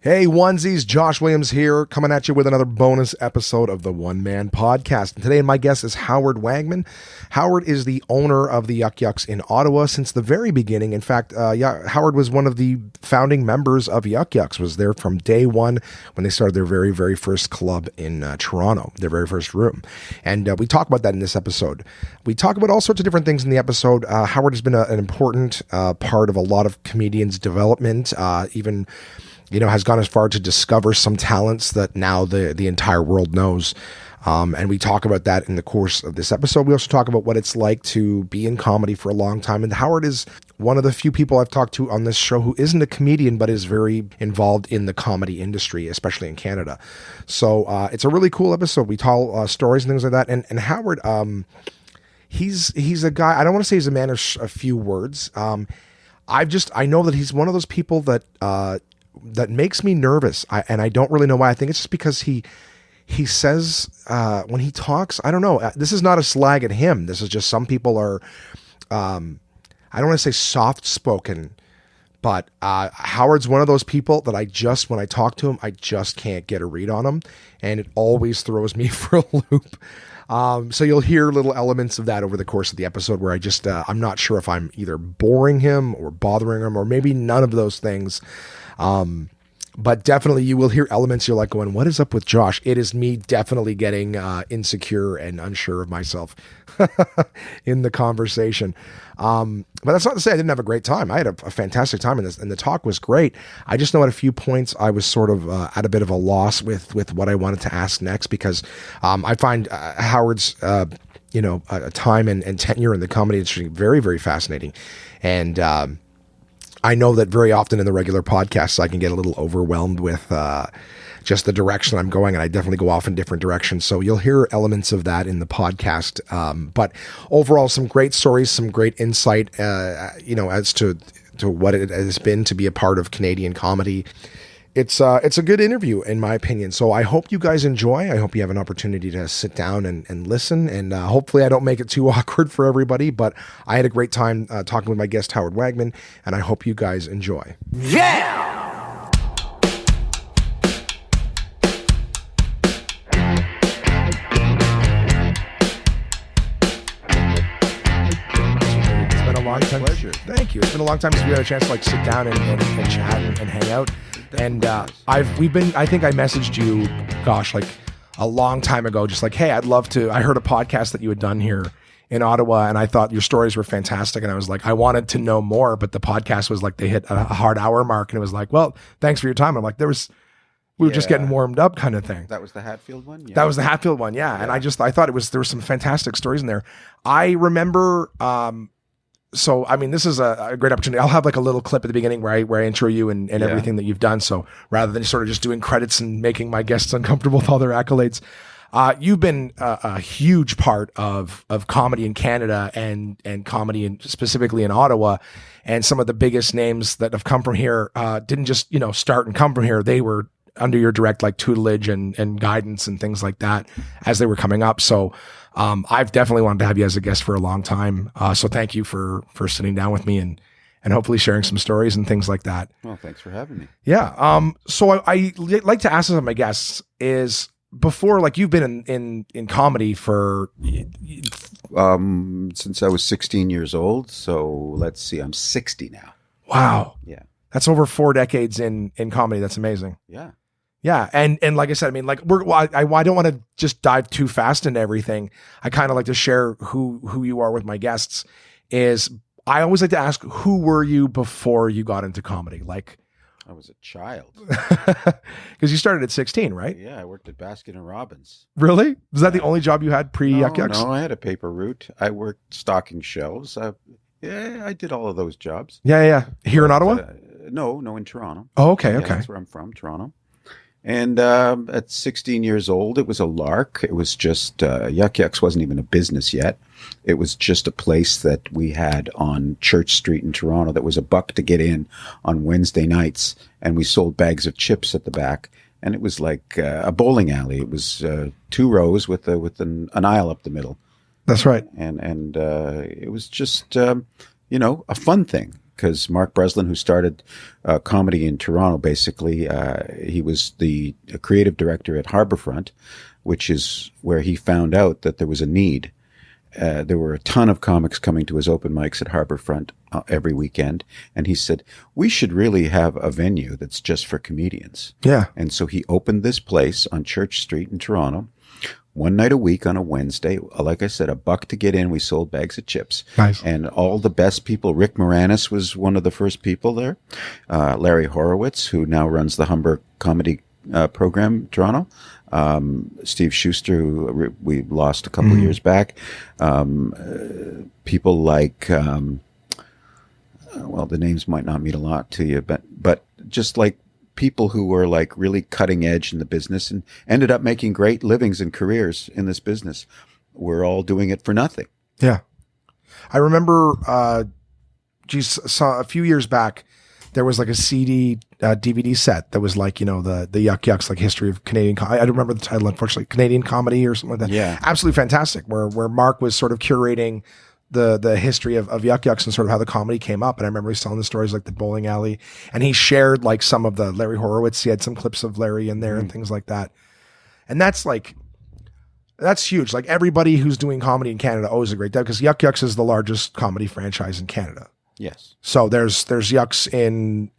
Hey, onesies, Josh Williams here, coming at you with another bonus episode of the One Man Podcast. And today my guest is Howard Wagman. Howard is the owner of the Yucky X in Ottawa since the very beginning. In fact, Howard was one of the founding members of Yucky X, was there from day one when they started their very, very first club in Toronto, their very first room. And we talk about that in this episode. We talk about all sorts of different things in the episode. Howard has been an important part of a lot of comedians' development, even has gone as far to discover some talents that now the entire world knows. And we talk about that in the course of this episode. We also talk about what it's like to be in comedy for a long time. And Howard is one of the few people I've talked to on this show who isn't a comedian, but is very involved in the comedy industry, especially in Canada. So it's a really cool episode. We tell stories and things like that. And Howard, he's a guy, I don't want to say he's a man of a few words. I know that he's one of those people that makes me nervous. And I don't really know why. I think it's just because he says, when he talks, I don't know, this is not a slag at him. This is just some people are, I don't want to say soft spoken, but Howard's one of those people that when I talk to him, I just can't get a read on him. And it always throws me for a loop. So you'll hear little elements of that over the course of the episode where I'm not sure if I'm either boring him or bothering him or maybe none of those things. But definitely you will hear elements you're like going, what is up with Josh? It is me definitely getting insecure and unsure of myself in the conversation. But that's not to say I didn't have a great time. I had a fantastic time in this, and the talk was great. I just know at a few points I was sort of at a bit of a loss with what I wanted to ask next, because I find Howard's time and tenure in the comedy industry very, very fascinating. And I know that very often in the regular podcasts, I can get a little overwhelmed with just the direction I'm going, and I definitely go off in different directions. So you'll hear elements of that in the podcast. But overall, some great stories, some great insight, as to what it has been to be a part of Canadian comedy. It's a good interview, in my opinion. So I hope you guys enjoy. I hope you have an opportunity to sit down and listen. And hopefully I don't make it too awkward for everybody. But I had a great time talking with my guest, Howard Wagman. And I hope you guys enjoy. Yeah! It's been a long time. Pleasure. Thank you. It's been a long time since we had a chance to sit down and chat and hang out. And I think I messaged you, like a long time ago, just like, hey, I'd love to. I heard a podcast that you had done here in Ottawa, and I thought your stories were fantastic. And I was like, I wanted to know more, but the podcast was like, they hit a hard hour mark, and it was like, well, thanks for your time. I'm like, we were just getting warmed up kind of thing. That was the Hatfield one? Yeah. That was the Hatfield one. Yeah. And I thought there were some fantastic stories in there. I remember, so, I mean, this is a great opportunity. I'll have like a little clip at the beginning where I intro you and everything that you've done. So rather than sort of just doing credits and making my guests uncomfortable with all their accolades, you've been a huge part of comedy in Canada and comedy specifically in Ottawa. And some of the biggest names that have come from here didn't just, start and come from here. They were under your direct like tutelage and guidance and things like that as they were coming up. So I've definitely wanted to have you as a guest for a long time. So thank you for sitting down with me and hopefully sharing some stories and things like that. Well, thanks for having me. Yeah. So I like to ask some of my guests is before, like you've been in comedy for since I was 16 years old. So let's see, I'm 60 now. Wow. Yeah. That's over 4 decades in comedy. That's amazing. Yeah. Yeah. And like I said, I mean, like I don't want to just dive too fast into everything. I kind of like to share who you are with my guests. Is I always like to ask, who were you before you got into comedy? Like I was a child. Because you started at 16, right? Yeah. I worked at Baskin and Robbins. Really? Was that the only job you had pre-Yucky X? No, I had a paper route. I worked stocking shelves. I did all of those jobs. Yeah. Here in Ottawa? No, in Toronto. Oh, okay. Yeah, that's where I'm from, Toronto. And at 16 years old, it was a lark. It was just, Yucky X wasn't even a business yet. It was just a place that we had on Church Street in Toronto that was $1 to get in on Wednesday nights. And we sold bags of chips at the back. And it was like a bowling alley. It was 2 rows with an aisle up the middle. That's right. And it was just, a fun thing. because Mark Breslin, who started comedy in Toronto, basically, he was the creative director at Harbourfront, which is where he found out that there was a need. There were a ton of comics coming to his open mics at Harbourfront every weekend. And he said, we should really have a venue that's just for comedians. Yeah. And so he opened this place on Church Street in Toronto, one night a week on a Wednesday. Like I said, $1 to get in. We sold bags of chips. Nice. And all the best people. Rick Moranis was one of the first people there. Larry Horowitz, who now runs the Humber Comedy program, Toronto. Steve Schuster, who we lost a couple of years back. People like, well, the names might not mean a lot to you, but just like people who were like really cutting edge in the business and ended up making great livings and careers in this business. We're all doing it for nothing. Yeah. I remember, saw a few years back, there was like a CD, DVD set that was like, the Yucky X, like history of Canadian I don't remember the title, unfortunately, Canadian comedy or something like that. Yeah. Absolutely fantastic. Where Mark was sort of curating the history of Yucky X and sort of how the comedy came up. And I remember he's telling the stories like the bowling alley, and he shared like some of the Larry Horowitz. He had some clips of Larry in there and things like that. And that's huge. Like everybody who's doing comedy in Canada owes a great debt, because Yucky X is the largest comedy franchise in Canada. Yes. So there's Yucks in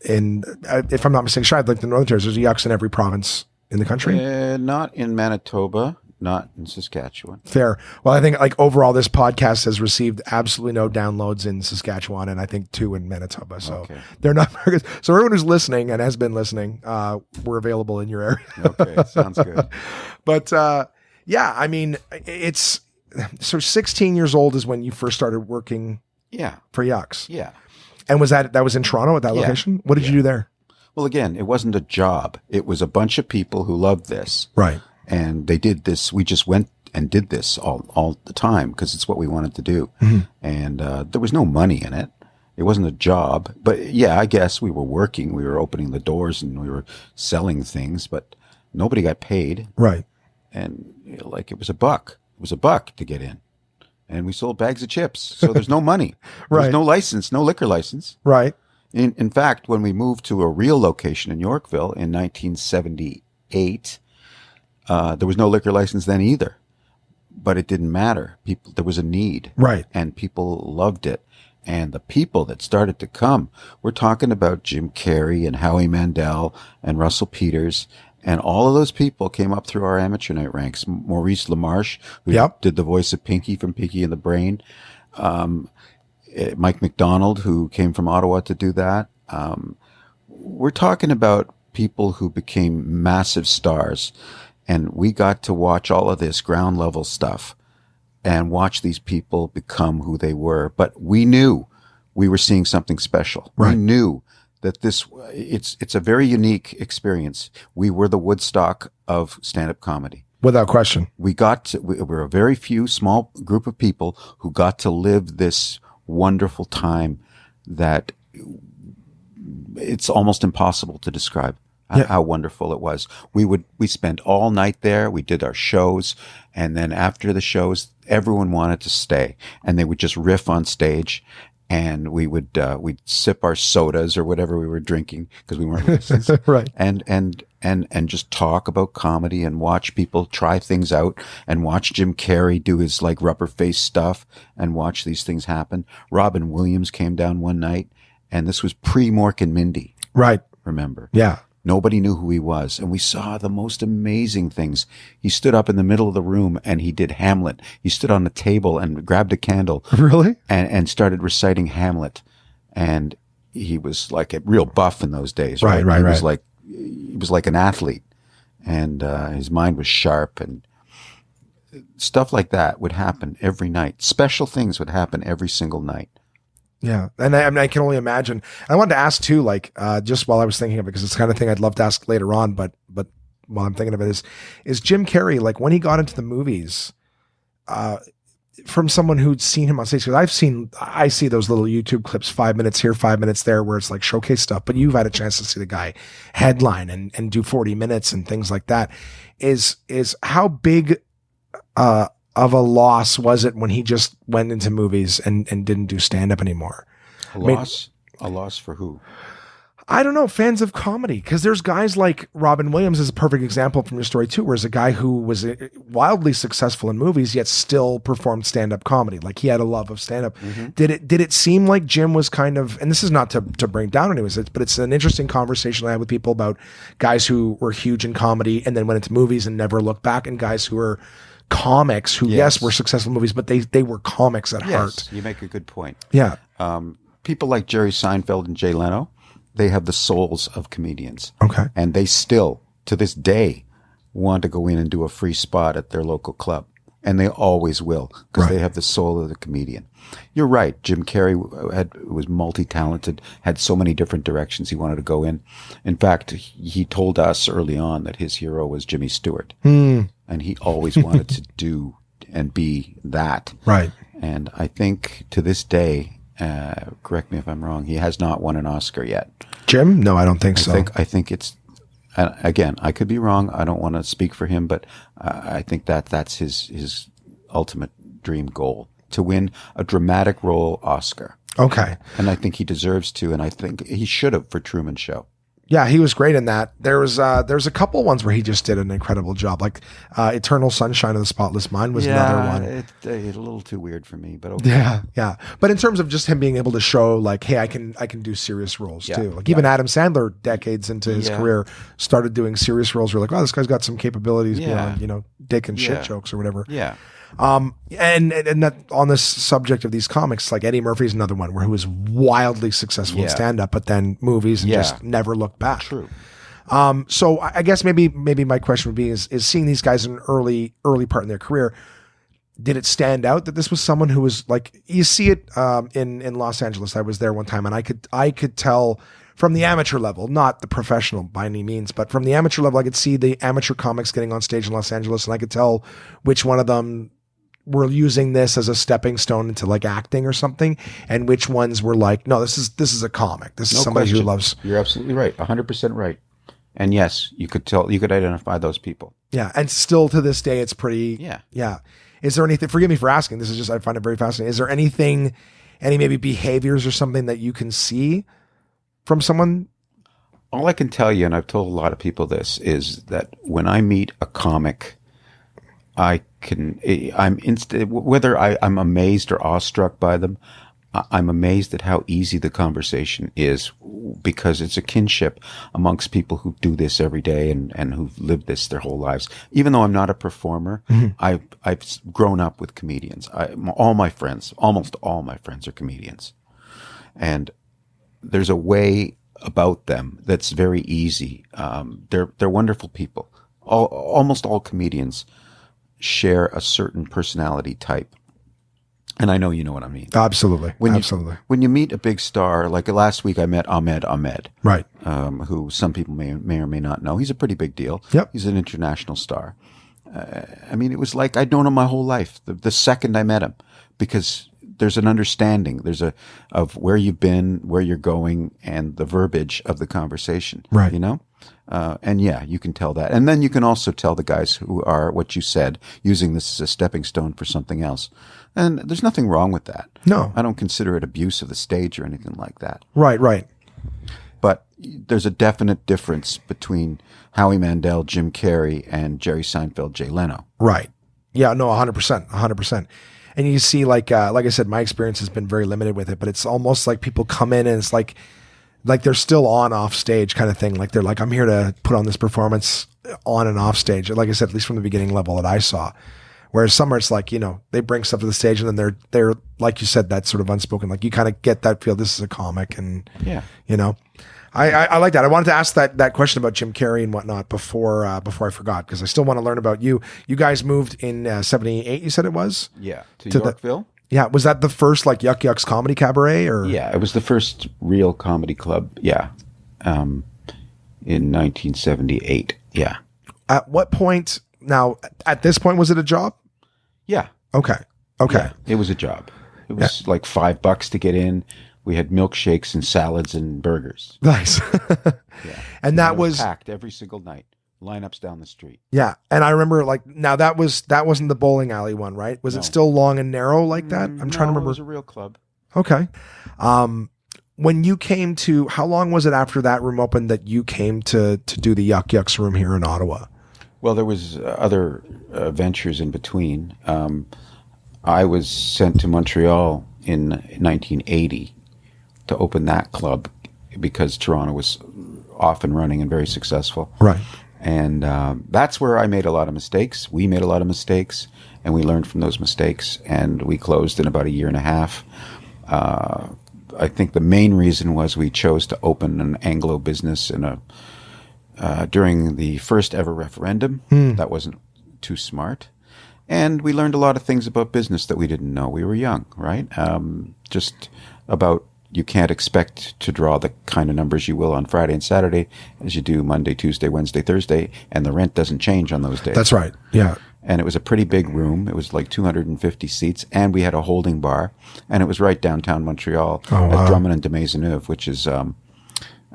if I'm not mistaken, like the Northern Territory, there's Yucks in every province in the country. Not in Manitoba, not in Saskatchewan. Fair. Well, I think like overall this podcast has received absolutely no downloads in Saskatchewan, and I think 2 in Manitoba. So they're not very good. So everyone who's listening and has been listening, we're available in your area. Okay, sounds good. But yeah, I mean, it's so 16 years old is when you first started working. Yeah. For Yucks. Yeah. And was that was in Toronto at that location? What did you do there? Well, again, it wasn't a job. It was a bunch of people who loved this. Right. And they did this. We just went and did this all the time because it's what we wanted to do. And there was no money in it. It wasn't a job. But yeah, I guess we were working. We were opening the doors and we were selling things, but nobody got paid. Right. And like it was $1. It was $1 to get in. And we sold bags of chips. So there's no money. Right. There's no license, no liquor license. Right. In fact, when we moved to a real location in Yorkville in 1978, there was no liquor license then either. But it didn't matter. There was a need. Right. And people loved it. And the people that started to come, we're talking about Jim Carrey and Howie Mandel and Russell Peters. And all of those people came up through our amateur night ranks. Maurice LaMarche, who did the voice of Pinky from Pinky and the Brain. Mike McDonald, who came from Ottawa to do that. We're talking about people who became massive stars. And we got to watch all of this ground level stuff and watch these people become who they were. But we knew we were seeing something special. Right. We knew that it's a very unique experience. We were the Woodstock of stand-up comedy. Without question. We were a very few small group of people who got to live this wonderful time that it's almost impossible to describe how wonderful it was. We spent all night there. We did our shows. And then after the shows, everyone wanted to stay, and they would just riff on stage. And we'd sip our sodas or whatever we were drinking because we weren't licensed. Right. And just talk about comedy and watch people try things out and watch Jim Carrey do his like rubber face stuff and watch these things happen. Robin Williams came down one night, and this was pre-Mork and Mindy. Right. Remember? Yeah. Nobody knew who he was. And we saw the most amazing things. He stood up in the middle of the room and he did Hamlet. He stood on a table and grabbed a candle. Really? And started reciting Hamlet. And he was like a real buff in those days. Right. He was like an athlete. And his mind was sharp, and stuff like that would happen every night. Special things would happen every single night. Yeah. And I can only imagine. I wanted to ask too, like, just while I was thinking of it, because it's the kind of thing I'd love to ask later on, but while I'm thinking of it is Jim Carrey, like when he got into the movies, from someone who'd seen him on stage, because I see those little YouTube clips, 5 minutes here, 5 minutes there, where it's like showcase stuff, but you've had a chance to see the guy headline and do 40 minutes and things like that. Is how big, of a loss was it when he just went into movies and didn't do stand up anymore? Loss? A loss for who? I don't know, fans of comedy, because there's guys like Robin Williams is a perfect example from your story too, where it's a guy who was wildly successful in movies yet still performed stand-up comedy. Like he had a love of stand-up. Did it seem like Jim was kind of, and this is not to bring down anyways, but it's an interesting conversation I had with people about guys who were huge in comedy and then went into movies and never looked back, and guys who were comics who yes were successful in movies, but they were comics at heart. You make a good point. Yeah. People like Jerry Seinfeld and Jay Leno, they have the souls of comedians. Okay. And they still, to this day, want to go in and do a free spot at their local club. And they always will, because they have the soul of the comedian. You're right. Jim Carrey was multi-talented, had so many different directions he wanted to go in. In fact, he told us early on that his hero was Jimmy Stewart. And he always wanted to do and be that. Right. And I think to this day, correct me if I'm wrong, he has not won an Oscar yet. Jim? No, I don't think so. I think it's, again, I could be wrong. I don't want to speak for him, but I think that's his ultimate dream goal, to win a dramatic role Oscar. Okay. And I think he deserves to, and I think he should have for Truman Show. Yeah, he was great in that. There's a couple ones where he just did an incredible job. Like Eternal Sunshine of the Spotless Mind was another one. It's a little too weird for me, but okay. Yeah. But in terms of just him being able to show like, hey, I can do serious roles too. Like even Adam Sandler, decades into his career, started doing serious roles. We're like, oh, this guy's got some capabilities beyond, dick and shit jokes or whatever. Yeah. And that on this subject of these comics, like Eddie Murphy's another one where he was wildly successful in stand-up, but then movies and just never looked back. True. So I guess maybe my question would be is seeing these guys in an early part in their career, did it stand out that this was someone who was like, you see it in Los Angeles. I was there one time and I could tell from the amateur level, not the professional by any means, but from the amateur level, I could see the amateur comics getting on stage in Los Angeles, and I could tell which one of them were using this as a stepping stone into like acting or something, and which ones were like, no, this is a comic. This is somebody who loves. You're absolutely right. 100% right. And yes, you could identify those people. Yeah. And still to this day, it's pretty. Yeah. Is there anything, forgive me for asking, this is just, I find it very fascinating. Is there any maybe behaviors or something that you can see from someone? All I can tell you, and I've told a lot of people this, is that when I meet a comic, whether I'm amazed or awestruck by them, I'm amazed at how easy the conversation is, because it's a kinship amongst people who do this every day and who've lived this their whole lives. Even though I'm not a performer, I've grown up with comedians. Almost all my friends are comedians. And there's a way about them that's very easy. They're wonderful people. Almost all comedians share a certain personality type. And I know you know what I mean. Absolutely. When you meet a big star, like last week I met Ahmed. Right. Who some people may or may not know. He's a pretty big deal. Yep. He's an international star. I mean, it was like I'd known him my whole life. The second I met him, because there's an understanding. Of where you've been, where you're going, and the verbiage of the conversation. Right. And yeah, you can tell that. And then you can also tell the guys who are, what you said, using this as a stepping stone for something else. And there's nothing wrong with that. No. I don't consider it abuse of the stage or anything like that. Right. But there's a definite difference between Howie Mandel, Jim Carrey, and Jerry Seinfeld, Jay Leno. Right. Yeah, no, 100%. And you see, like I said, my experience has been very limited with it, but it's almost like people come in and it's like they're still on off stage kind of thing. Like they're like, I'm here to put on this performance on and off stage. Like I said, at least from the beginning level that I saw. Whereas somewhere it's like, they bring stuff to the stage and then they're like you said, that sort of unspoken, like you kind of get that feel this is a comic and, I like that. I wanted to ask that question about Jim Carrey and whatnot before I forgot, because I still want to learn about you. You guys moved in 78, you said it was? Yeah. To Yorkville. Yeah. Was that the first like Yucky X comedy cabaret or? Yeah. It was the first real comedy club. Yeah. In 1978. Yeah. At what point, now at this point, was it a job? Yeah. Okay. Yeah, it was a job. It was like $5 to get in. We had milkshakes and salads and burgers. Nice. And that was packed every single night. Lineups down the street. Yeah. And I remember now that wasn't the bowling alley one, right? Was it still long and narrow like that? I'm trying to remember. It was a real club. Okay. when you came to, how long was it after that room opened that you came to do the Yuck Yucks room here in Ottawa? Well, there was other ventures in between. I was sent to Montreal in 1980 to open that club because Toronto was off and running and very successful. Right. And that's where I made a lot of mistakes. We made a lot of mistakes, and we learned from those mistakes, and we closed in about a year and a half. I think the main reason was we chose to open an Anglo business during the first ever referendum. That wasn't too smart. And we learned a lot of things about business that we didn't know. We were young, right? Just about you can't expect to draw the kind of numbers you will on Friday and Saturday as you do Monday, Tuesday, Wednesday, Thursday, and the rent doesn't change on those days. That's right. Yeah. And it was a pretty big room. It was like 250 seats, and we had a holding bar, and it was right downtown Montreal at Drummond and de Maisonneuve, which is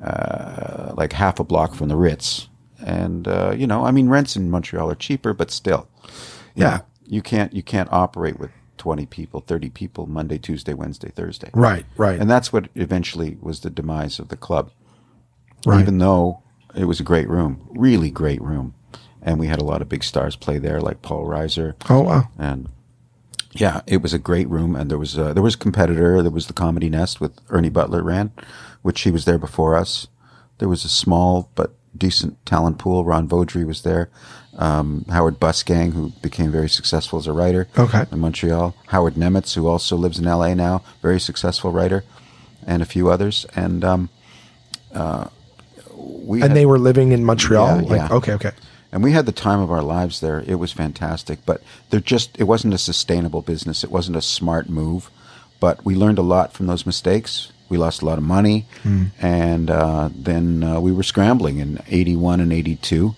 like half a block from the Ritz. And rents in Montreal are cheaper, but still, you can't operate with 20 people, 30 people Monday, Tuesday, Wednesday, Thursday. Right. And that's what eventually was the demise of the club. Right. Even though it was a great room, really great room. And we had a lot of big stars play there, like Paul Reiser. Oh, wow. And yeah, it was a great room. And there was a competitor. There was the Comedy Nest with Ernie Butler ran, which he was there before us. There was a small but decent talent pool. Ron Vaudry was there. Howard Busgang, who became very successful as a writer in Montreal. Howard Nemitz, who also lives in LA now, very successful writer, and a few others. And they were living in Montreal? Yeah. Okay. And we had the time of our lives there. It was fantastic, but it wasn't a sustainable business. It wasn't a smart move, but we learned a lot from those mistakes. We lost a lot of money, and then we were scrambling in 81 and 82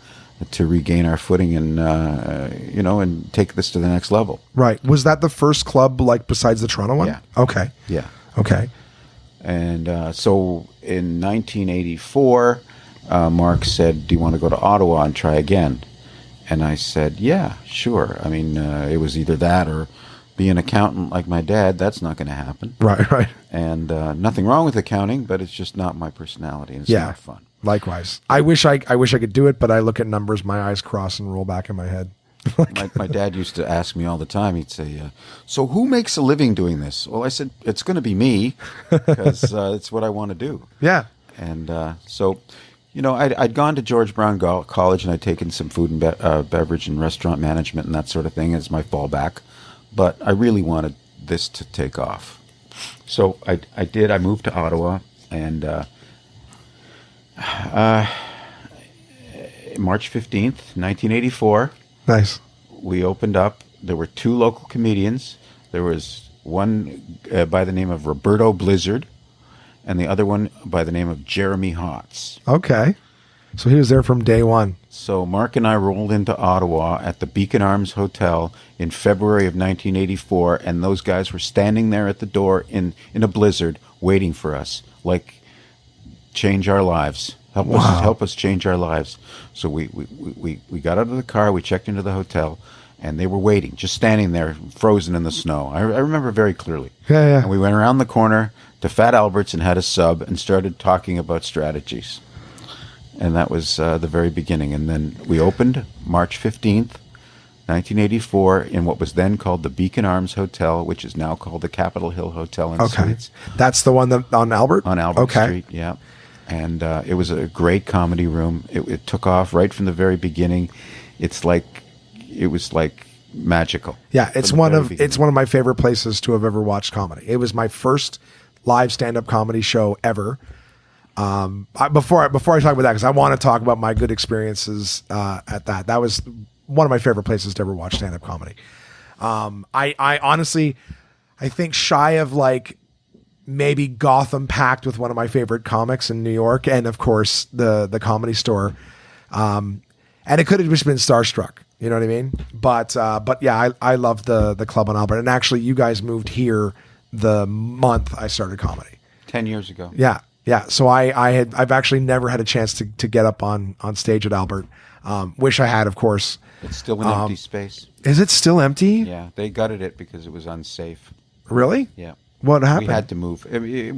to regain our footing and, and take this to the next level. Right. Was that the first club, besides the Toronto one? Yeah. Okay. Yeah. Okay. And so in 1984, Mark said, "Do you want to go to Ottawa and try again?" And I said, "Yeah, sure." I mean, it was either that or be an accountant like my dad. That's not going to happen. Right. And nothing wrong with accounting, but it's just not my personality, and it's not fun. Likewise. I wish I could do it, but I look at numbers, my eyes cross and roll back in my head. My dad used to ask me all the time. He'd say, "So who makes a living doing this?" Well, I said, "It's going to be me, because it's what I want to do." Yeah. And so, I'd gone to George Brown College, and I'd taken some food and beverage and restaurant management and that sort of thing as my fallback. But I really wanted this to take off. So I did. I moved to Ottawa, and March 15th, 1984. Nice. We opened up. There were two local comedians. There was one by the name of Roberto Blizzard, and the other one by the name of Jeremy Hotz. Okay. So he was there from day one. So Mark and I rolled into Ottawa at the Beacon Arms Hotel in February of 1984, and those guys were standing there at the door in a blizzard waiting for us, like, change our lives. Help us change our lives. So we got out of the car, we checked into the hotel, and they were waiting, just standing there, frozen in the snow. I remember very clearly. Yeah. And we went around the corner to Fat Albert's and had a sub and started talking about strategies. And that was the very beginning. And then we opened March 15th, 1984, in what was then called the Beacon Arms Hotel, which is now called the Capitol Hill Hotel and Suites. That's the one on Albert? On Albert Street, yeah. And it was a great comedy room. It took off right from the very beginning. It was like magical. Yeah, it's one of my favorite places to have ever watched comedy. It was my first live stand-up comedy show ever. Before I talk about that, because I want to talk about my good experiences at that. That was one of my favorite places to ever watch stand-up comedy. I honestly, I think shy of maybe Gotham Pact with one of my favorite comics in New York, and of course the Comedy Store. And it could have just been Starstruck, you know what I mean? But yeah, I love the club on Albert. And actually, you guys moved here the month I started comedy. 10 years ago. Yeah. So I've actually never had a chance to get up on stage at Albert. Wish I had, of course. It's still an empty space. Is it still empty? Yeah, they gutted it because it was unsafe. Really? Yeah. What happened? We had to move. I mean, it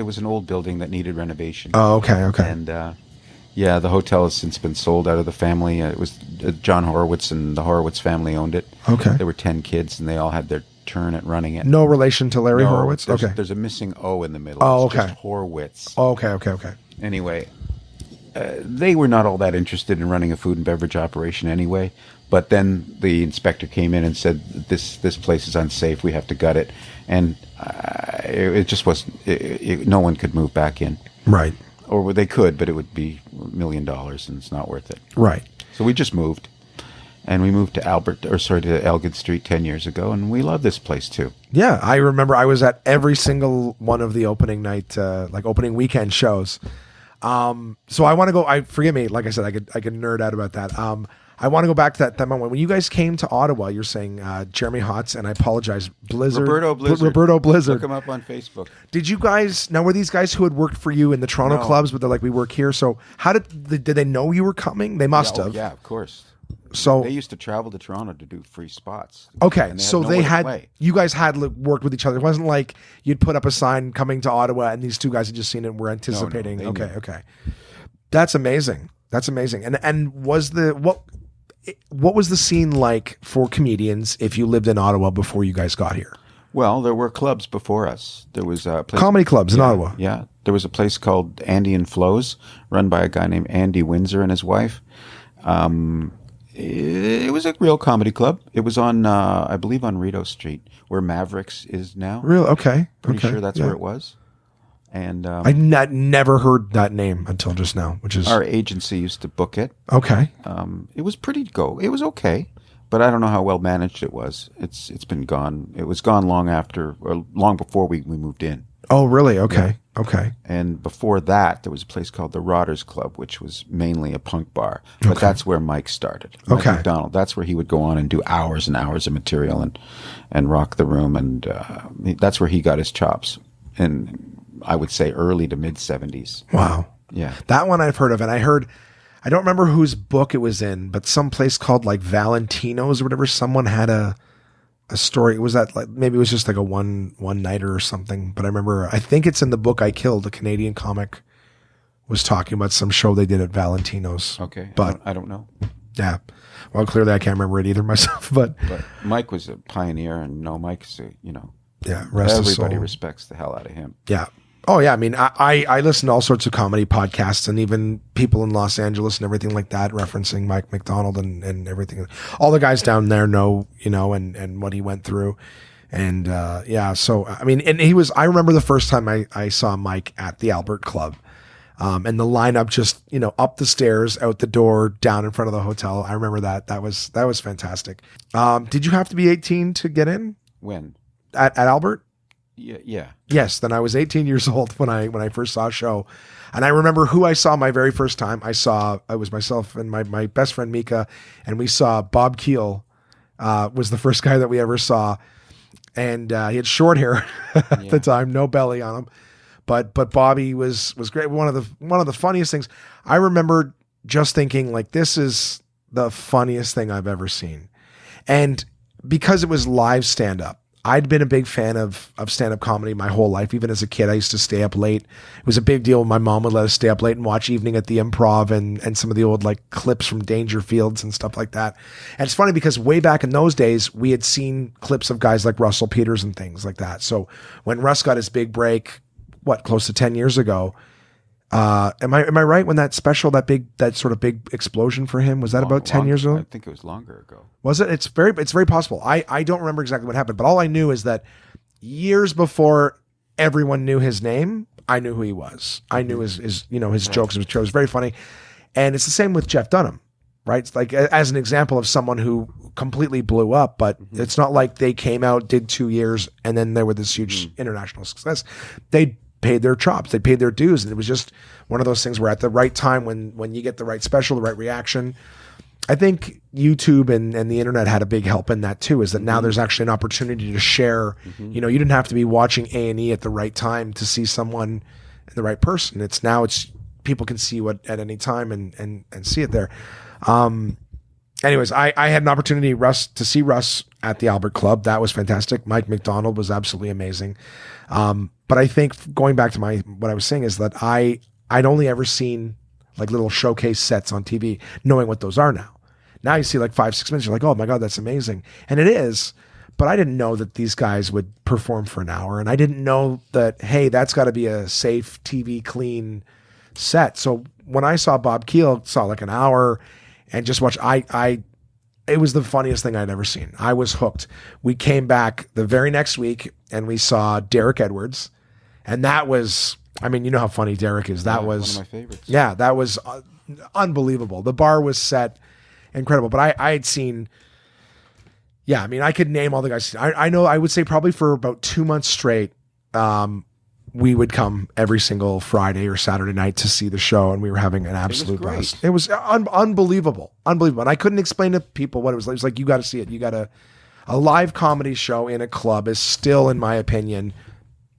was an old building that needed renovation. Oh, okay. And yeah, the hotel has since been sold out of the family. It was John Horowitz, and the Horowitz family owned it. Okay. There were 10 kids, and they all had their turn at running it. No relation to Larry Horowitz? Okay. There's a missing O in the middle. Oh, It's okay. just Horowitz. Oh, okay. Anyway, they were not all that interested in running a food and beverage operation anyway. But then the inspector came in and said, this place is unsafe. We have to gut it. And it just wasn't, no one could move back in. Right. Or they could, but it would be $1 million, and it's not worth it. Right. So we just moved. And we moved to to Elgin Street 10 years ago, and we love this place too. Yeah, I remember I was at every single one of the opening night, opening weekend shows. So I want to go. Forgive me. Like I said, I could nerd out about that. I want to go back to that moment when you guys came to Ottawa. You're saying Jeremy Hotz, and I apologize, Blizzard. Roberto Blizzard. Look him up on Facebook. Did you guys were these guys who had worked for you in the Toronto clubs? But they're like, we work here. So how did they know you were coming? They must have. Yeah, of course. So they used to travel to Toronto to do free spots. Okay, so you guys had worked with each other. It wasn't like you'd put up a sign coming to Ottawa and these two guys had just seen it and were anticipating. No, okay. That's amazing. And was what was the scene like for comedians if you lived in Ottawa before you guys got here? Well, there were clubs before us. There was a place, comedy clubs in Ottawa. Yeah, there was a place called Andy and Flo's, run by a guy named Andy Windsor and his wife. It was a real comedy club. It was on, I believe, on Rideau Street, where Mavericks is now. Real? Okay. Pretty sure that's where it was. And I never heard that name until just now, which is our agency used to book it. Okay. It was It was okay, but I don't know how well managed it was. It's been gone. It was gone long before we moved in. Oh, really? Okay. Yeah. Okay. And before that, there was a place called the Rotters Club, which was mainly a punk bar. But that's where Mike started. Mike McDonald. That's where he would go on and do hours and hours of material and rock the room. And that's where he got his chops. And I would say early to mid 70s. Wow. Yeah. That one I've heard of. And I don't remember whose book it was in, but some place called like Valentino's or whatever. Someone had a story. Was that like, maybe it was just like a one nighter or something, but I think it's in the book I Killed. A Canadian comic was talking about some show they did at Valentino's. Okay. But I don't know. Yeah. Well, clearly I can't remember it either myself, but Mike was a pioneer, and Mike's yeah, rest his soul. Everybody respects the hell out of him. Yeah. Oh yeah. I mean, I listen to all sorts of comedy podcasts, and even people in Los Angeles and everything like that, referencing Mike McDonald and everything. All the guys down there know, and what he went through. And, yeah, so, I mean, and I remember the first time I saw Mike at the Albert Club, and the lineup just, up the stairs, out the door, down in front of the hotel. I remember that. That was fantastic. Did you have to be 18 to get in? When? At Albert? Yeah. Yes. Then I was 18 years old when I first saw a show. And I remember who I saw my very first time. It was myself and my best friend Mika, and we saw Bob Keel, was the first guy that we ever saw. And he had short hair at the time, no belly on him. But Bobby was great. One of the funniest things. I remember just thinking, like, this is the funniest thing I've ever seen. And because it was live stand-up, I'd been a big fan of stand-up comedy my whole life. Even as a kid, I used to stay up late. It was a big deal when my mom would let us stay up late and watch Evening at the Improv and some of the old like clips from Dangerfields and stuff like that. And it's funny because way back in those days, we had seen clips of guys like Russell Peters and things like that. So when Russ got his big break, close to 10 years ago, am I right when that special, that sort of big explosion for him, was that about 10 years ago? I think it was longer ago. Was it? It's very possible. I don't remember exactly what happened, but all I knew is that years before everyone knew his name, I knew who he was. I knew his jokes. It was very funny. And it's the same with Jeff Dunham, right? It's like, as an example of someone who completely blew up, but it's not like they came out, did 2 years, and then they were this huge international success. They paid their chops, they paid their dues. And it was just one of those things where at the right time, when you get the right special, the right reaction, I think YouTube and the internet had a big help in that too, is that now there's actually an opportunity to share, you didn't have to be watching A&E at the right time to see someone, the right person. It's people can see what at any time and see it there. anyways, I had an opportunity to see Russ at the Albert Club. That was fantastic. Mike McDonald was absolutely amazing. But I think going back to what I was saying is that I'd only ever seen like little showcase sets on TV, knowing what those are now. Now you see like 5-6 minutes, you're like, oh my God, that's amazing. And it is, but I didn't know that these guys would perform for an hour. And I didn't know that, hey, that's got to be a safe TV clean set. So when I saw Bob Keel, saw like an hour and just watched, it was the funniest thing I'd ever seen. I was hooked. We came back the very next week and we saw Derek Edwards. And that was, I mean, you know how funny Derek is. That was one of my favorites. Yeah, that was unbelievable. The bar was set incredible. But I had seen, yeah, I mean, I could name all the guys. I know, I would say probably for about 2 months straight, we would come every single Friday or Saturday night to see the show, and we were having an absolute blast. It was unbelievable. And I couldn't explain to people what it was like. It was like, you got to see it. You got a live comedy show in a club is still, in my opinion,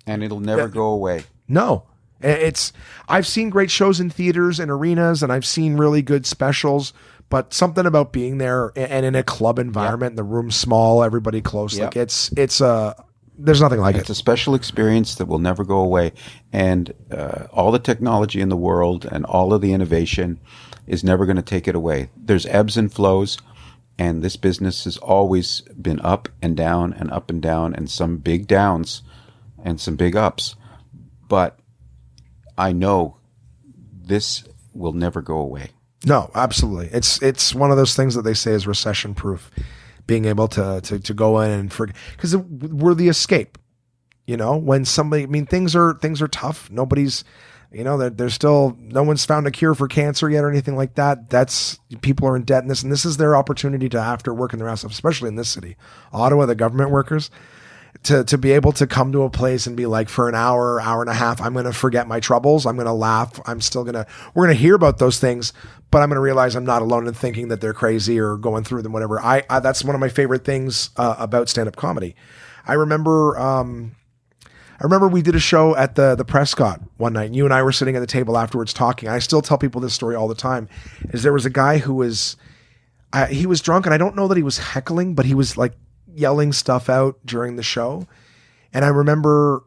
and it'll never go away. No, I've seen great shows in theaters and arenas, and I've seen really good specials, but something about being there and in a club environment, the room's small, everybody close, like there's nothing like it. It's a special experience that will never go away. And all the technology in the world and all of the innovation is never going to take it away. There's ebbs and flows, and this business has always been up and down and up and down, and some big downs and some big ups. But I know this will never go away. No, absolutely. It's one of those things that they say is recession proof. Being able to go in and forget, because we're the escape, you know, when somebody, I mean, things are tough. Nobody's, you know, there's still, no one's found a cure for cancer yet or anything like that. People are in debt, and this is their opportunity to, after working their ass off, especially in this city, Ottawa, the government workers, to be able to come to a place and be like, for an hour and a half, I'm going to forget my troubles. I'm going to laugh. We're going to hear about those things, but I'm going to realize I'm not alone in thinking that they're crazy or going through them, whatever. That's one of my favorite things about stand-up comedy. I remember we did a show at the Prescott one night, and you and I were sitting at the table afterwards talking. I still tell people this story all the time, is there was a guy who was, he was drunk, and I don't know that he was heckling, but he was like yelling stuff out during the show. And I remember,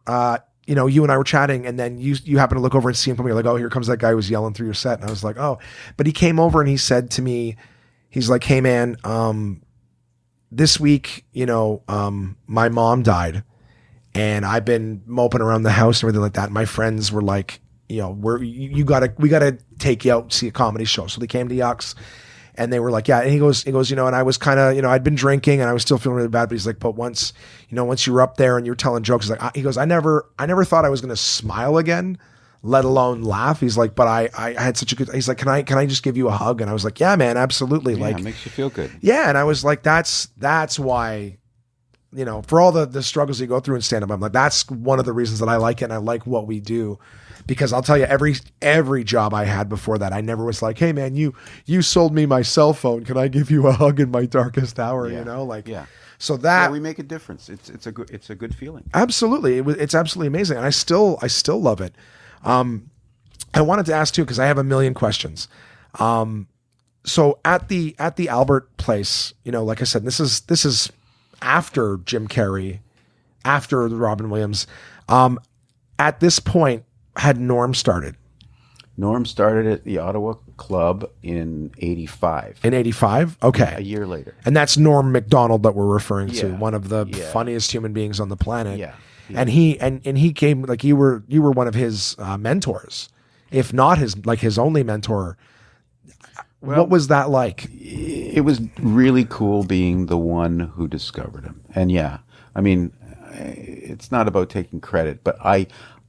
you know, you and I were chatting, and then you happen to look over and see him coming. You're like, oh, here comes that guy who was yelling through your set. And I was like, oh, but he came over and he said to me, he's like, hey man, this week, you know, my mom died, and I've been moping around the house and everything like that. My friends were like, you know, we gotta take you out, see a comedy show. So they came to Yucks. And they were like, yeah. And he goes, you know, and I was kind of, you know, I'd been drinking and I was still feeling really bad. But he's like, but once you were up there and you're telling jokes, he's like, he goes, I never thought I was going to smile again, let alone laugh. He's like, but I had such a good, he's like, can I just give you a hug? And I was like, yeah, man, absolutely. Yeah, like, it makes you feel good. Yeah. And I was like, that's why, you know, for all the struggles you go through in stand-up, I'm like, that's one of the reasons that I like it. And I like what we do. Because I'll tell you, every job I had before that, I never was like, hey man, you sold me my cell phone. Can I give you a hug in my darkest hour? Yeah. You know, like, yeah. So that we make a difference. It's a good feeling. Absolutely. It's absolutely amazing. And I still love it. I wanted to ask too, because I have a million questions. So at the Albert place, you know, like I said, this is after Jim Carrey, after the Robin Williams. At this point, had Norm started? Norm started at the Ottawa Club in 85. In 85? Okay. A year later. And that's Norm Macdonald that we're referring to, Yeah. one of the funniest human beings on the planet. Yeah. And he came, like, you were one of his mentors, if not his only mentor. Well, what was that like? It was really cool being the one who discovered him. And yeah, I mean, it's not about taking credit, but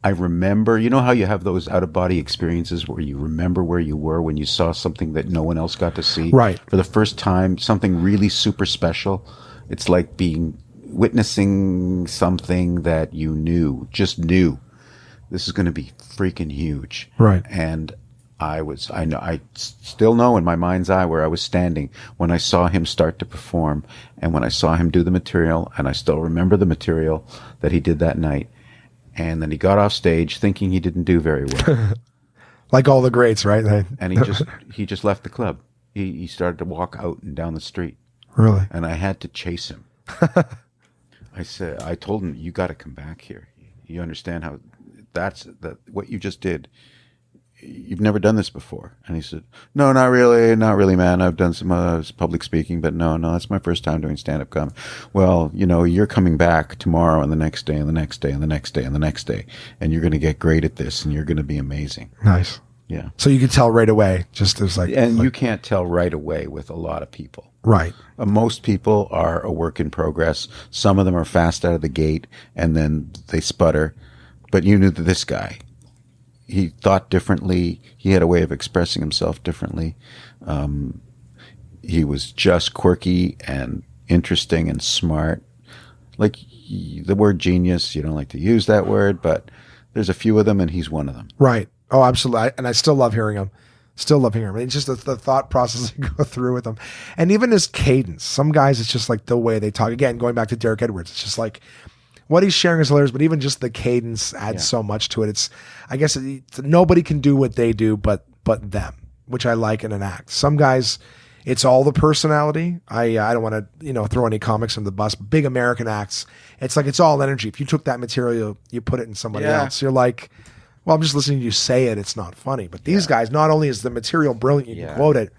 I remember, you know how you have those out-of-body experiences where you remember where you were when you saw something that no one else got to see? Right. For the first time, something really super special. It's like witnessing something that you just knew. This is going to be freaking huge. Right. And I still know in my mind's eye where I was standing when I saw him start to perform and when I saw him do the material, and I still remember the material that he did that night. And then he got off stage thinking he didn't do very well. Like all the greats, right? And he just left the club. He started to walk out and down the street. Really? And I had to chase him. I told him, you got to come back here. You understand how what you just did. You've never done this before. And he said, no, not really, man. I've done some public speaking, but no, that's my first time doing stand-up comedy. Well, you're coming back tomorrow and the next day and the next day and the next day and the next day, and you're going to get great at this and you're going to be amazing. Nice. Yeah. So you could tell right away, just as you can't tell right away with a lot of people. Right. Most people are a work in progress. Some of them are fast out of the gate and then they sputter. But you knew that this guy, he thought differently. He had a way of expressing himself differently. He was just quirky and interesting and smart. Like the word genius, you don't like to use that word, but there's a few of them and he's one of them. Right. Oh, absolutely. And I still love hearing him. Still love hearing him. It's just the thought process you go through with him. And even his cadence. Some guys, it's just like the way they talk. Again, going back to Derek Edwards, it's just like what he's sharing is hilarious, but even just the cadence adds so much to it. I guess nobody can do what they do but them, which I like in an act. Some guys, it's all the personality. I don't want to, throw any comics under the bus. Big American acts, it's like it's all energy. If you took that material, you put it in somebody else, you're like, well, I'm just listening to you say it. It's not funny. But these guys, not only is the material brilliant, you can quote it,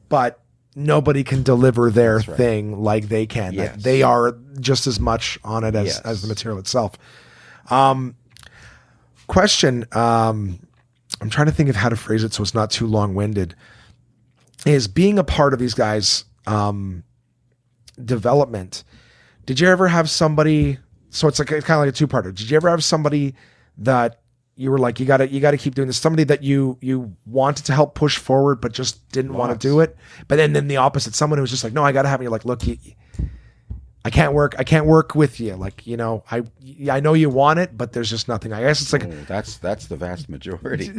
but nobody can deliver their thing like they can. Yes. They are just as much on it as the material itself. Question. I'm trying to think of how to phrase it so it's not too long-winded. Is being a part of these guys' development. Did you ever have somebody? So it's kind of like a two-parter. Did you ever have somebody that you were like, you got to keep doing this? Somebody that you wanted to help push forward, but just didn't want to do it. But then the opposite, someone who was just like, no, I got to have you. Like, look, I can't work with you. Like, I know you want it, but there's just nothing. I guess it's like, that's the vast majority.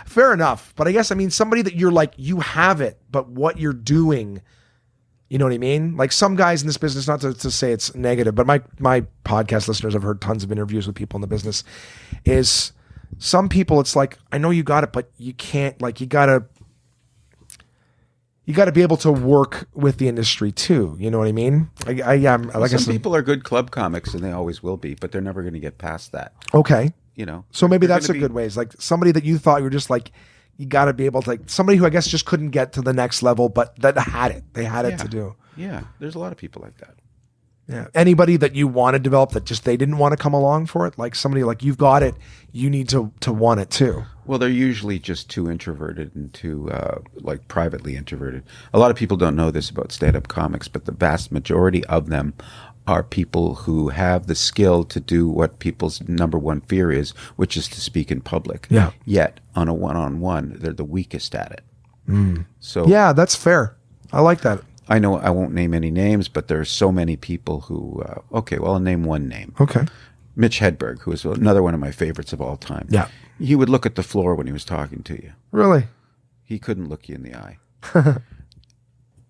Fair enough. But I guess, somebody that you're like, you have it, but what you're doing, you know what I mean? Like some guys in this business, not to say it's negative, but my podcast listeners, I've heard tons of interviews with people in the business, is some people, it's like, I know you got it, but you can't, like, you gotta be able to work with the industry too. You know what I mean? Some people are good club comics and they always will be, but they're never going to get past that. Okay. So maybe that's a good way. It's like somebody that you thought you were just like, you got to be able to, like, somebody who I guess just couldn't get to the next level, but that had it. They had it to do. Yeah. There's a lot of people like that. Yeah. Anybody that you want to develop that just they didn't want to come along for it? Like somebody like, you've got it, you need to want it too. Well, they're usually just too introverted and too like privately introverted. A lot of people don't know this about stand-up comics, but the vast majority of them are people who have the skill to do what people's number one fear is, which is to speak in public. Yeah. Yet on a one-on-one, they're the weakest at it. So yeah, that's fair. I like that. I know I won't name any names, but there are so many people who, I'll name one name. Okay. Mitch Hedberg, who is another one of my favorites of all time. Yeah. He would look at the floor when he was talking to you. Really? He couldn't look you in the eye.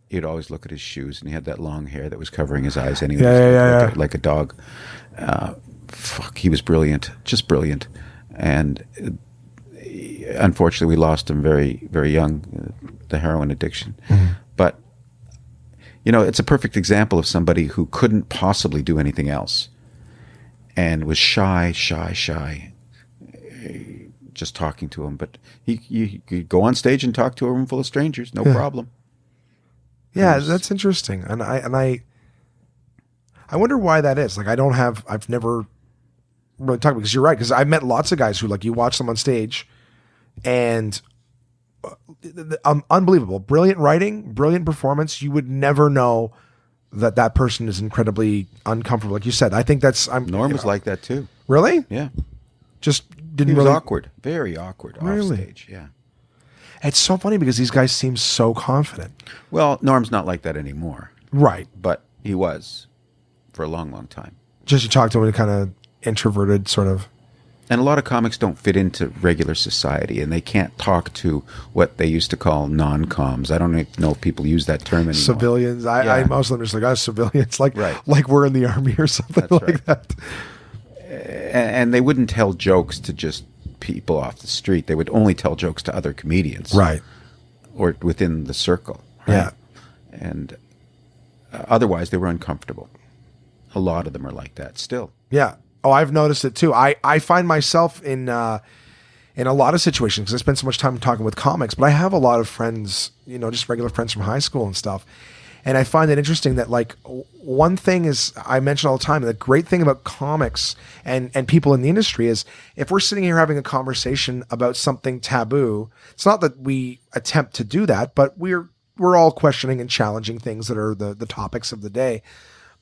He'd always look at his shoes, and he had that long hair that was covering his eyes anyway. Like a dog. He was brilliant, just brilliant. And unfortunately, we lost him very, very young, the heroin addiction. Mm-hmm. But, it's a perfect example of somebody who couldn't possibly do anything else and was shy, just talking to him. But you could go on stage and talk to a room full of strangers, no problem. Yeah, that's interesting. And I wonder why that is. Like, I've never really talked, because you're right. Because I've met lots of guys who, like, you watch them on stage and unbelievable, brilliant writing, brilliant performance. You would never know that person is incredibly uncomfortable. Like you said, I think Norm was like that too. Really? Yeah. Just didn't he was really awkward, very awkward off stage. Yeah. It's so funny because these guys seem so confident. Well, Norm's not like that anymore. Right. But he was for a long, long time. Just you talk to him in a kind of introverted sort of. And a lot of comics don't fit into regular society, and they can't talk to what they used to call non-coms. I don't know if people use that term anymore. Civilians. I most of them are just like, civilians. Like, right. Like we're in the army or something. That's like that. And they wouldn't tell jokes to just people off the street. They would only tell jokes to other comedians. Right. or within the circle. Right? Yeah. And otherwise, they were uncomfortable. A lot of them are like that still. Yeah. Oh, I've noticed it too. I find myself in a lot of situations because I spend so much time talking with comics, but I have a lot of friends, just regular friends from high school and stuff. And I find it interesting that like one thing is I mention all the time, the great thing about comics and people in the industry is if we're sitting here having a conversation about something taboo, it's not that we attempt to do that, but we're all questioning and challenging things that are the topics of the day.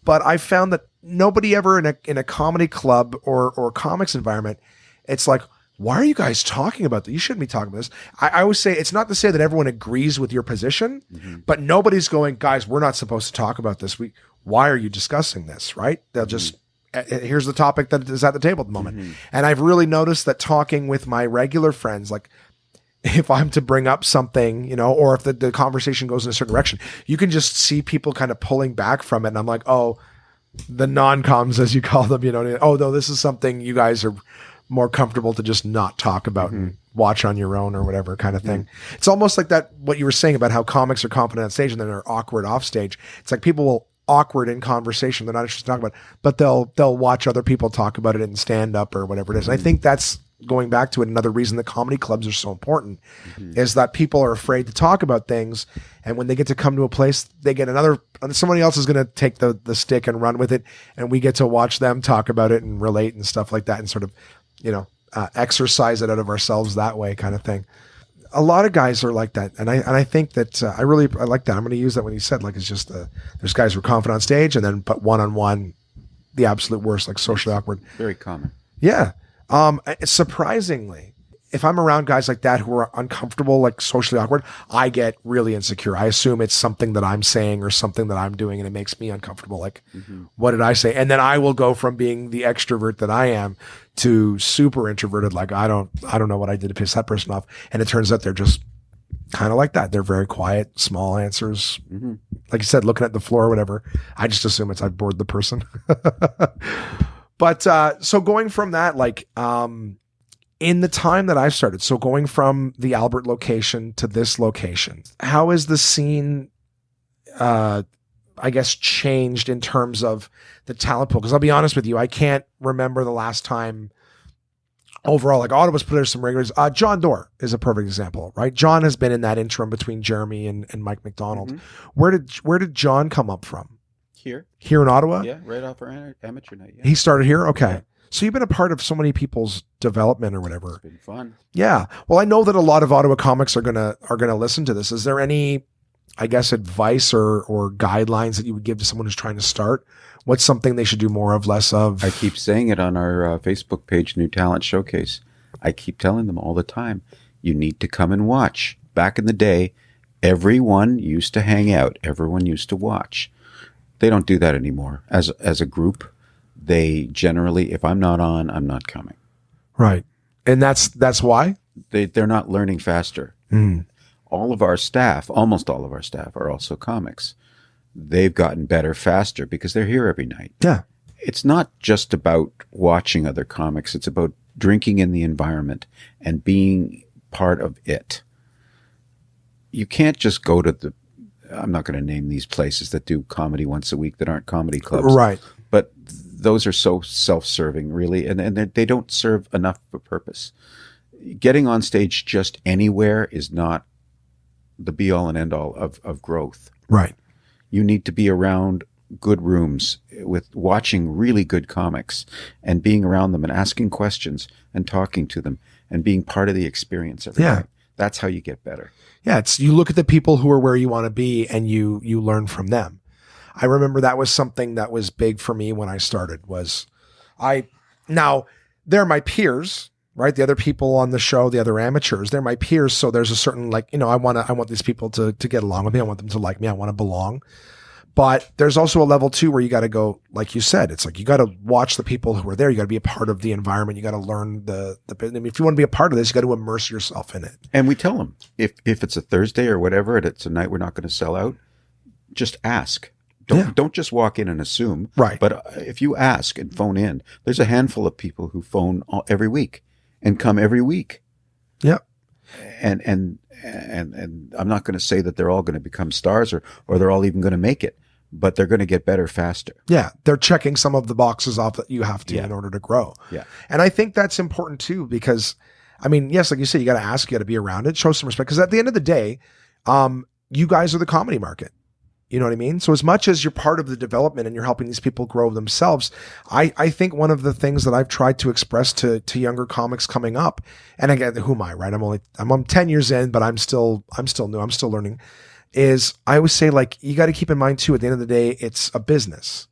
But I found that nobody ever in a comedy club or comics environment, it's like, why are you guys talking about that? You shouldn't be talking about this. I always say it's not to say that everyone agrees with your position, but nobody's going, guys, we're not supposed to talk about this. Why are you discussing this? Right? They'll just, here's the topic that is at the table at the moment. And I've really noticed that talking with my regular friends, like if I'm to bring up something, or if the conversation goes in a certain direction, you can just see people kind of pulling back from it. And I'm like, oh, the non-coms, as you call them, oh, no, this is something you guys are more comfortable to just not talk about and watch on your own or whatever kind of thing. It's almost like that, what you were saying about how comics are confident on stage and then they're awkward off stage. It's like people will awkward in conversation. They're not interested in talking about it, but they'll watch other people talk about it in stand up or whatever it is. And I think that's going back to it. Another reason that comedy clubs are so important is that people are afraid to talk about things. And when they get to come to a place, they get somebody else is going to take the stick and run with it. And we get to watch them talk about it and relate and stuff like that and sort of, exercise it out of ourselves that way kind of thing. A lot of guys are like that. And I think that I like that. I'm going to use that when you said, like, it's just there's guys who are confident on stage and then, but one-on-one, the absolute worst, like socially awkward. Very common. Yeah. Surprisingly, if I'm around guys like that who are uncomfortable, like socially awkward, I get really insecure. I assume it's something that I'm saying or something that I'm doing and it makes me uncomfortable. Like, what did I say? And then I will go from being the extrovert that I am to super introverted. Like, I don't know what I did to piss that person off. And it turns out they're just kind of like that. They're very quiet, small answers. Like you said, looking at the floor or whatever. I just assume I bored the person. But, so going from that, like, in the time that I've started, so going from the Albert location to this location, how is the scene, I guess, changed in terms of the talent pool? Because I'll be honest with you, I can't remember the last time overall, like Ottawa's put there some regulars. John Doerr is a perfect example, right? John has been in that interim between Jeremy and Mike McDonald. Where did John come up from? Here in Ottawa? Yeah, right off our amateur night. Yeah. He started here? Okay. Yeah. So you've been a part of so many people's development or whatever. It's been fun. Yeah. Well, I know that a lot of Ottawa comics are gonna listen to this. Is there any, I guess, advice or guidelines that you would give to someone who's trying to start? What's something they should do more of, less of? I keep saying it on our Facebook page, New Talent Showcase. I keep telling them all the time, you need to come and watch. Back in the day, everyone used to hang out. Everyone used to watch. They don't do that anymore. As a group, they generally, if I'm not on, I'm not coming. Right. And that's why? They're not learning faster. All of our staff, almost all of our staff, are also comics. They've gotten better faster because they're here every night. Yeah. It's not just about watching other comics. It's about drinking in the environment and being part of it. You can't just go to I'm not going to name these places that do comedy once a week that aren't comedy clubs. Right. But those are so self-serving, really, and they don't serve enough of a purpose. Getting on stage just anywhere is not the be-all and end-all of growth. Right. You need to be around good rooms with watching really good comics and being around them and asking questions and talking to them and being part of the experience every night. That's how you get better. Yeah, you look at the people who are where you want to be and you learn from them. I remember that was something that was big for me when I started now they're my peers, right? The other people on the show, the other amateurs, they're my peers. So there's a certain, like, I want these people to get along with me. I want them to like me. I want to belong. But there's also a level too where you got to go, like you said, it's like you got to watch the people who are there. You got to be a part of the environment. You got to learn if you want to be a part of this, you got to immerse yourself in it. And we tell them if it's a Thursday or whatever, and it's a night we're not going to sell out, just ask. Don't just walk in and assume. Right. But if you ask and phone in, there's a handful of people who phone every week and come every week. Yep. And I'm not going to say that they're all going to become stars or they're all even going to make it, but they're going to get better faster. Yeah. They're checking some of the boxes off that you have to Yeah. in order to grow. Yeah. And I think that's important too, because I mean, yes, like you said, you got to ask, you got to be around it, show some respect. Cause at the end of the day, you guys are the comedy market. You know what I mean? So as much as you're part of the development and you're helping these people grow themselves, I think one of the things that I've tried to express to younger comics coming up, and again, who am I, right? I'm 10 years in, but I'm still new. I'm still learning, is I always say, like, you got to keep in mind too, at the end of the day, it's a business.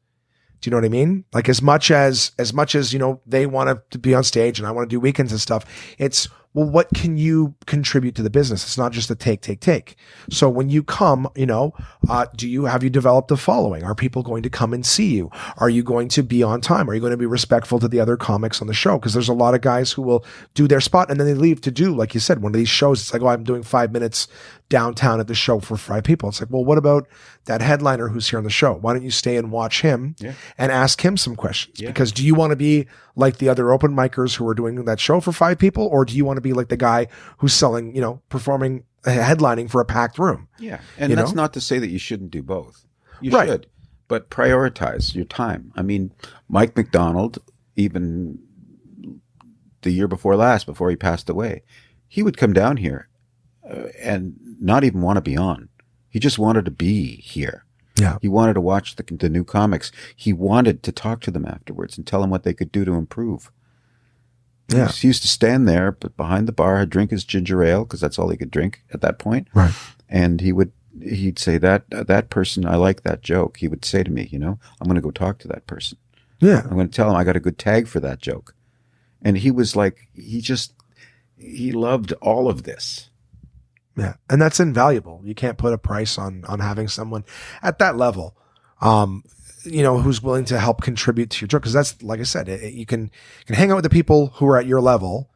Do you know what I mean? Like as much as, you know, they want to be on stage and I want to do weekends and stuff. It's, well, what can you contribute to the business? It's not just a take. So when you come, you know, have you developed a following? Are people going to come and see you? Are you going to be on time? Are you going to be respectful to the other comics on the show? Because there's a lot of guys who will do their spot and then they leave to do, like you said, one of these shows. It's like, oh, I'm doing 5 minutes downtown at the show for 5 people. It's like, well, what about that headliner who's here on the show? Why don't you stay and watch him and ask him some questions? Yeah. Because do you want to be like the other open micers who are doing that show for 5 people? Or do you want to be like the guy who's selling, you know, performing, headlining for a packed room? Yeah. And that's not to say that you shouldn't do both. You should, but prioritize your time. I mean, Mike McDonald, even the year before last, before he passed away, he would come down here and not even want to be on. He just wanted to be here. Yeah. He wanted to watch the new comics. He wanted to talk to them afterwards and tell them what they could do to improve. Yeah. He used to stand there, but behind the bar, drink his ginger ale because that's all he could drink at that point. Right. And he'd say that person, I like that joke. He would say to me, you know, I'm going to go talk to that person. Yeah. I'm going to tell him I got a good tag for that joke. And he was like, he loved all of this. Yeah. And that's invaluable. You can't put a price on having someone at that level, you know, who's willing to help contribute to your joke. Cause that's, like I said, you can hang out with the people who are at your level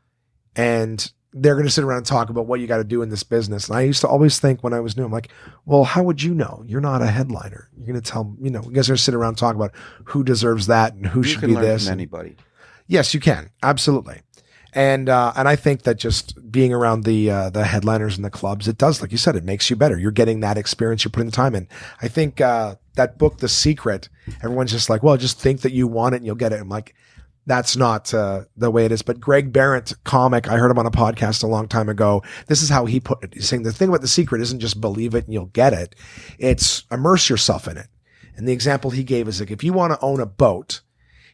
and they're going to sit around and talk about what you got to do in this business. And I used to always think when I was new, I'm like, well, how would you know? You're not a headliner. You're going to tell, you know, you guys are going to sit around and talk about who deserves that and who should be this. From anybody. Yes, you can. Absolutely. And I think that just being around the headliners and the clubs, it does, like you said, it makes you better. You're getting that experience. You're putting the time in. I think, that book, The Secret, everyone's just like, well, just think that you want it and you'll get it. I'm like, that's not, the way it is. But Greg Barrett, comic, I heard him on a podcast a long time ago. This is how he put it. He's saying the thing about The Secret isn't just believe it and you'll get it. It's immerse yourself in it. And the example he gave is like, if you want to own a boat,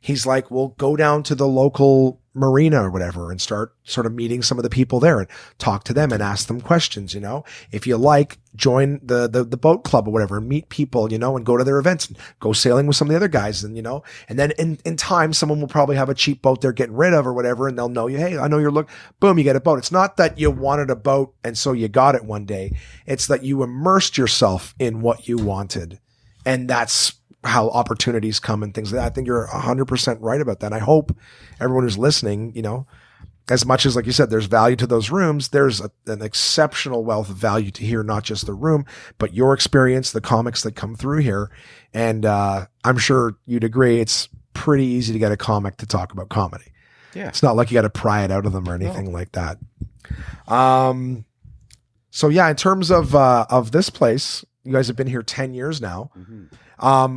he's like, well, go down to the local marina or whatever and start sort of meeting some of the people there and talk to them and ask them questions. You know, if you like, join the boat club or whatever and meet people, you know, and go to their events and go sailing with some of the other guys. And, you know, and then in time, someone will probably have a cheap boat they're getting rid of or whatever. And they'll know you, hey, I know you're boom, you get a boat. It's not that you wanted a boat and so you got it one day. It's that you immersed yourself in what you wanted. And that's how opportunities come and things like that. I think you're 100% right about that. And I hope everyone who's listening, you know, as much as, like you said, there's value to those rooms, there's an exceptional wealth of value to hear, not just the room, but your experience, the comics that come through here. And I'm sure you'd agree, it's pretty easy to get a comic to talk about comedy. Yeah. It's not like you got to pry it out of them or anything like that. So yeah, in terms of this place, you guys have been here 10 years now. Mm-hmm.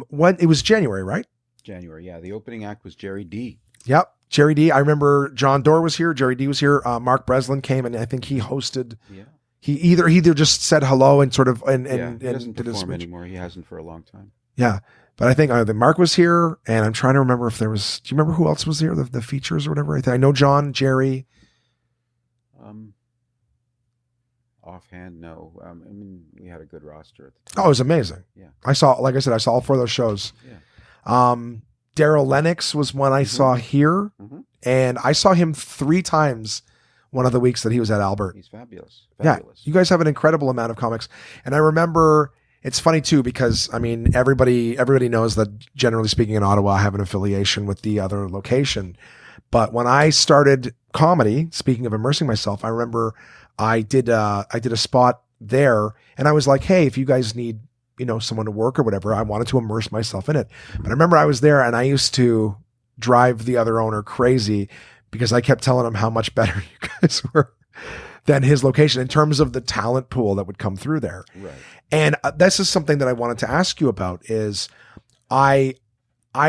When it was January, right? January. Yeah. The opening act was Jerry D. Yep. Jerry D. I remember John Doerr was here. Jerry D was here. Mark Breslin came and I think he hosted. Yeah. He either just said hello and sort of, and he doesn't perform anymore. He hasn't for a long time. Yeah. But I think Mark was here and I'm trying to remember if there was, do you remember who else was here? The features or whatever. I know John, Jerry. Offhand, no. I mean, we had a good roster at the time. Oh, it was amazing. Yeah. I saw all 4 of those shows. Yeah. Daryl Lennox was one I saw here, and I saw him 3 times one of the weeks that he was at Albert. He's fabulous. Yeah. You guys have an incredible amount of comics. And I remember, it's funny too, because I mean, everybody knows that generally speaking in Ottawa, I have an affiliation with the other location. But when I started comedy, speaking of immersing myself, I remember I did a spot there and I was like, hey, if you guys need, you know, someone to work or whatever, I wanted to immerse myself in it. But I remember I was there and I used to drive the other owner crazy because I kept telling him how much better you guys were. than his location in terms of the talent pool that would come through there. Right. And this is something that I wanted to ask you about is I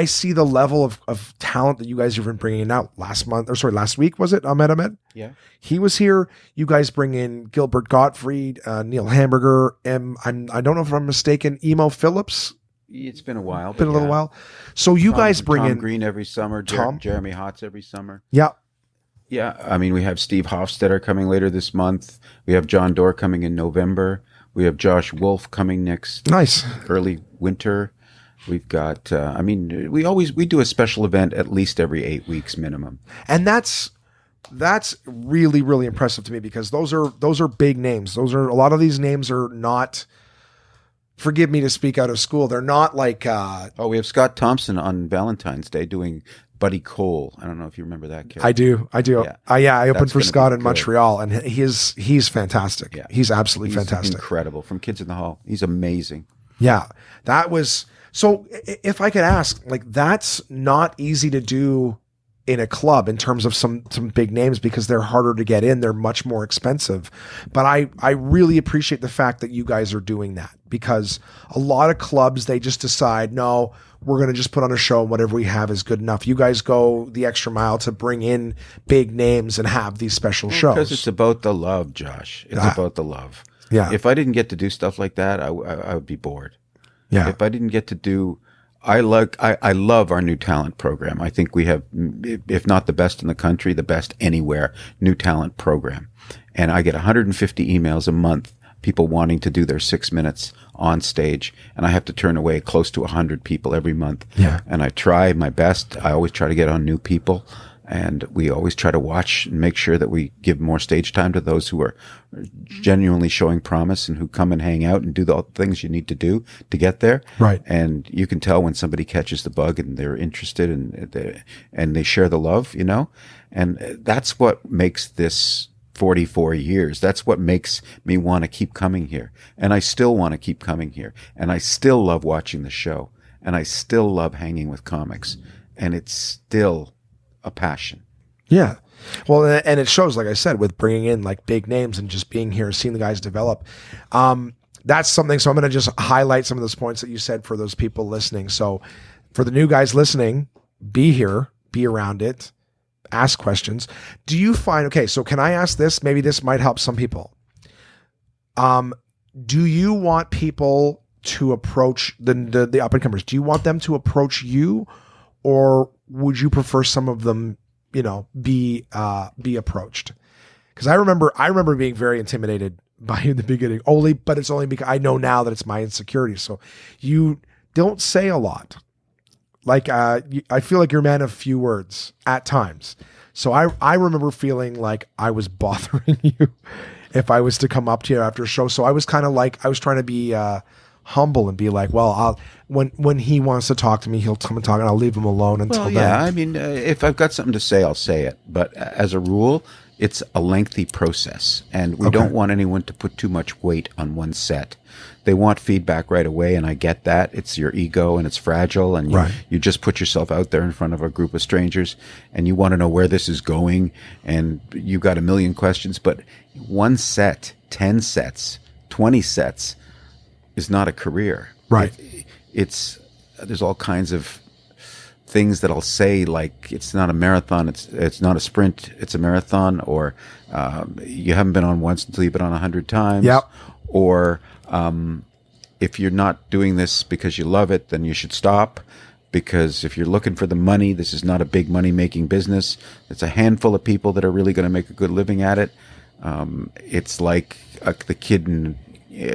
see the level of talent that you guys have been bringing out last week, was it? Ahmed? Yeah. He was here. You guys bring in Gilbert Gottfried, Neil Hamburger, I don't know if I'm mistaken, Emo Phillips. It's been a while. Been a little while. So you guys bring Tom in Green every summer, Jeremy Hotz every summer. Yeah. Yeah. I mean, we have Steve Hofstetter coming later this month. We have John Doerr coming in November. We have Josh Wolf coming next early winter. We've got, we do a special event at least every 8 weeks minimum. And that's really, really impressive to me because those are big names. A lot of these names are not, forgive me to speak out of school. They're not like, we have Scott Thompson on Valentine's Day doing Buddy Cole. I don't know if you remember that character. I do. Yeah. I opened for Scott in Montreal and he's fantastic. Yeah. He's absolutely fantastic. Incredible. From Kids in the Hall. He's amazing. Yeah. That was, so if I could ask, like, that's not easy to do in a club in terms of some big names because they're harder to get in. They're much more expensive. But I really appreciate the fact that you guys are doing that because a lot of clubs, they just decide, no, we're going to just put on a show and whatever we have is good enough. You guys go the extra mile to bring in big names and have these special shows. Because it's about the love, Josh. It's about the love. Yeah. If I didn't get to do stuff like that, I would be bored. Yeah. If I didn't get to do, I love our new talent program. I think we have, if not the best in the country, the best anywhere new talent program. And I get 150 emails a month, people wanting to do their 6 minutes on stage. And I have to turn away close to 100 people every month. Yeah. And I try my best. I always try to get on new people. And we always try to watch and make sure that we give more stage time to those who are genuinely showing promise and who come and hang out and do the things you need to do to get there. Right. And you can tell when somebody catches the bug and they're interested and they share the love, you know, and that's what makes this 44 years. That's what makes me want to keep coming here. And I still want to keep coming here. And I still love watching the show. And I still love hanging with comics. And it's still a passion. Yeah. Well, and it shows, like I said, with bringing in like big names and just being here, seeing the guys develop. That's something. So I'm going to just highlight some of those points that you said for those people listening. So for the new guys listening, be here, be around it, ask questions. Do you find, okay, so can I ask this? Maybe this might help some people. Do you want people to approach the up and comers? Do you want them to approach you, or would you prefer some of them, you know, be approached? Because I remember being very intimidated by you in the beginning, but it's only because I know now that it's my insecurity. So you don't say a lot. Like, I feel like you're a man of few words at times. So I remember feeling like I was bothering you if I was to come up to you after a show. So I was kind of like, I was trying to be humble and be like, well, when he wants to talk to me, he'll come and talk, and I'll leave him alone until then. Yeah, I mean, if I've got something to say, I'll say it. But as a rule, it's a lengthy process, and we don't want anyone to put too much weight on one set. They want feedback right away, and I get that. It's your ego, and it's fragile, and you just put yourself out there in front of a group of strangers, and you want to know where this is going, and you've got a million questions. But one set, 10 sets, 20 sets is not a career. Right. There's all kinds of things that I'll say, like, it's not a marathon, it's not a sprint, it's a marathon, or you haven't been on once until you've been on 100 times. Yep. Or if you're not doing this because you love it, then you should stop. Because if you're looking for the money, this is not a big money-making business. It's a handful of people that are really going to make a good living at it. It's like the kid in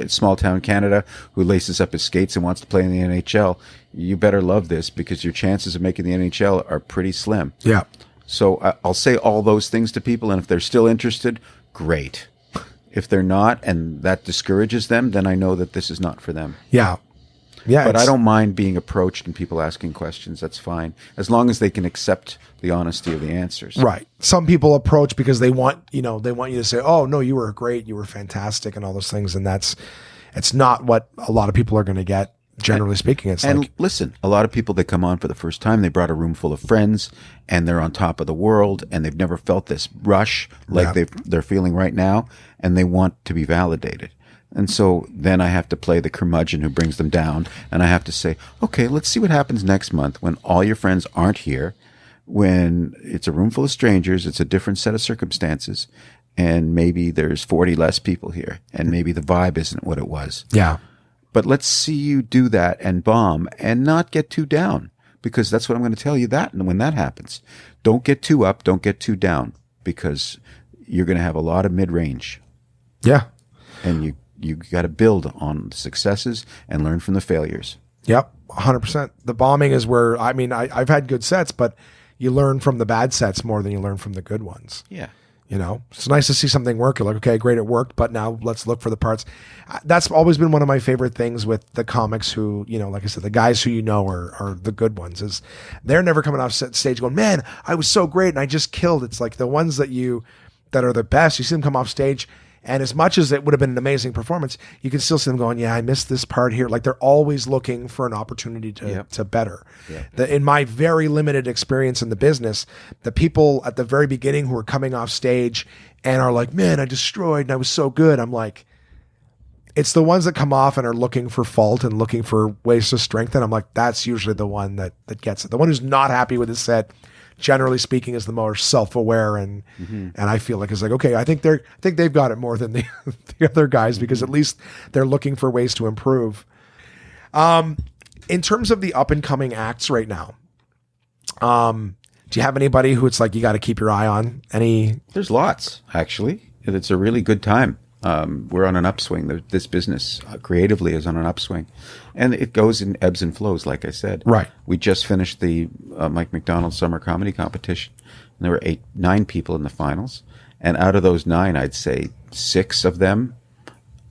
small town Canada who laces up his skates and wants to play in the NHL. You better love this, because your chances of making the NHL are pretty slim. Yeah. So I'll say all those things to people, and if they're still interested, great. If they're not, and that discourages them, then I know that this is not for them. Yeah. Yeah. But I don't mind being approached and people asking questions. That's fine, as long as they can accept the honesty of the answers. Right. Some people approach because they want you to say, "Oh no, you were great, you were fantastic," and all those things, and it's not what a lot of people are going to get. generally speaking, it's and like, listen, a lot of people that come on for the first time, they brought a room full of friends and they're on top of the world and they've never felt this rush like they're feeling right now, and they want to be validated. And so then I have to play the curmudgeon who brings them down, and I have to say, okay, let's see what happens next month when all your friends aren't here, when it's a room full of strangers, it's a different set of circumstances, and maybe there's 40 less people here, and maybe the vibe isn't what it was. yeah. But let's see you do that and bomb and not get too down, because that's what I'm going to tell you that. And when that happens, don't get too up, don't get too down, because you're going to have a lot of mid-range. Yeah. And you got to build on the successes and learn from the failures. Yep. 100%. The bombing is where, I mean, I've had good sets, but you learn from the bad sets more than you learn from the good ones. Yeah. You know, it's nice to see something work. You're like, okay, great, it worked, but now let's look for the parts. That's always been one of my favorite things with the comics who, you know, like I said, the guys who you know are the good ones, is they're never coming off stage going, man, I was so great and I just killed. It's like the ones that are the best, you see them come off stage, and as much as it would have been an amazing performance, you can still see them going, yeah, I missed this part here. Like they're always looking for an opportunity to better. Yeah. In my very limited experience in the business, the people at the very beginning who are coming off stage and are like, man, I destroyed and I was so good. I'm like, it's the ones that come off and are looking for fault and looking for ways to strengthen. I'm like, that's usually the one that gets it. The one who's not happy with his set, generally speaking, is the more self-aware, and I feel like it's like, okay, I think they've got it more than the other guys, because at least they're looking for ways to improve. In terms of the up and coming acts right now, do you have anybody who it's like you got to keep your eye on? There's lots, actually. It's a really good time. We're on an upswing. This business creatively is on an upswing, and it goes in ebbs and flows, like I said. Right. We just finished the Mike McDonald Summer Comedy Competition, and there were 9 people in the finals. And out of those 9, I'd say 6 of them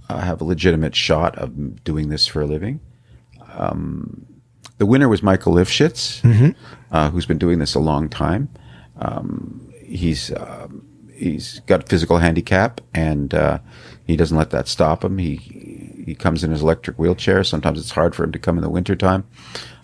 have a legitimate shot of doing this for a living. The winner was Michael Lifshitz, who's been doing this a long time. He's got a physical handicap, and he doesn't let that stop him. He comes in his electric wheelchair. Sometimes it's hard for him to come in the wintertime.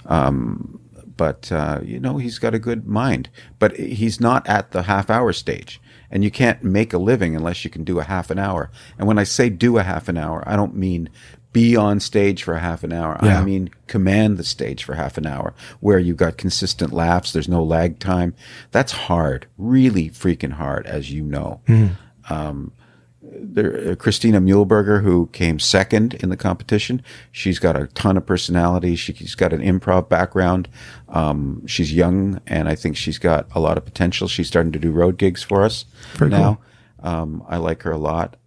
But he's got a good mind. But he's not at the half-hour stage. And you can't make a living unless you can do a half an hour. And when I say do a half an hour, I don't mean be on stage for a half an hour. Yeah. I mean command the stage for half an hour, where you've got consistent laughs, there's no lag time. That's hard, really freaking hard, as you know. Christina Muehlberger, who came second in the competition, she's got a ton of personality. She's got an improv background. She's young, and I think she's got a lot of potential. She's starting to do road gigs for us now. Cool. I like her a lot.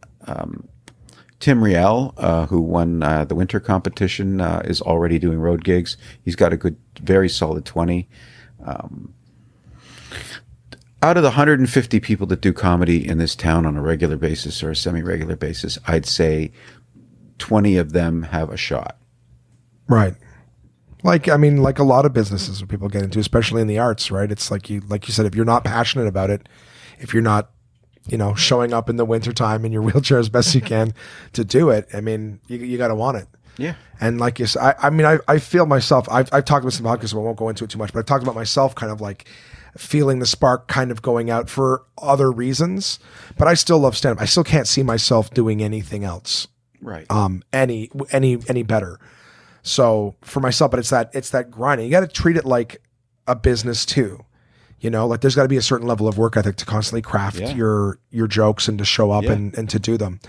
Tim Riel, who won the winter competition, is already doing road gigs. He's got a good, very solid 20. Out of the 150 people that do comedy in this town on a regular basis or a semi-regular basis, I'd say 20 of them have a shot. Right. Like a lot of businesses that people get into, especially in the arts, right? It's like you said, if you're not passionate about it, if you're not, showing up in the wintertime in your wheelchair as best you can to do it, I mean, you got to want it. Yeah. And like you said, I feel myself, I've talked about some podcasts, so I won't go into it too much, but I've talked about myself kind of like feeling the spark kind of going out for other reasons, but I still love stand-up. I still can't see myself doing anything else. Right. Any better. So for myself, but it's that grinding. You got to treat it like a business too. Like there's got to be a certain level of work ethic to constantly craft your jokes and to show up and to do them.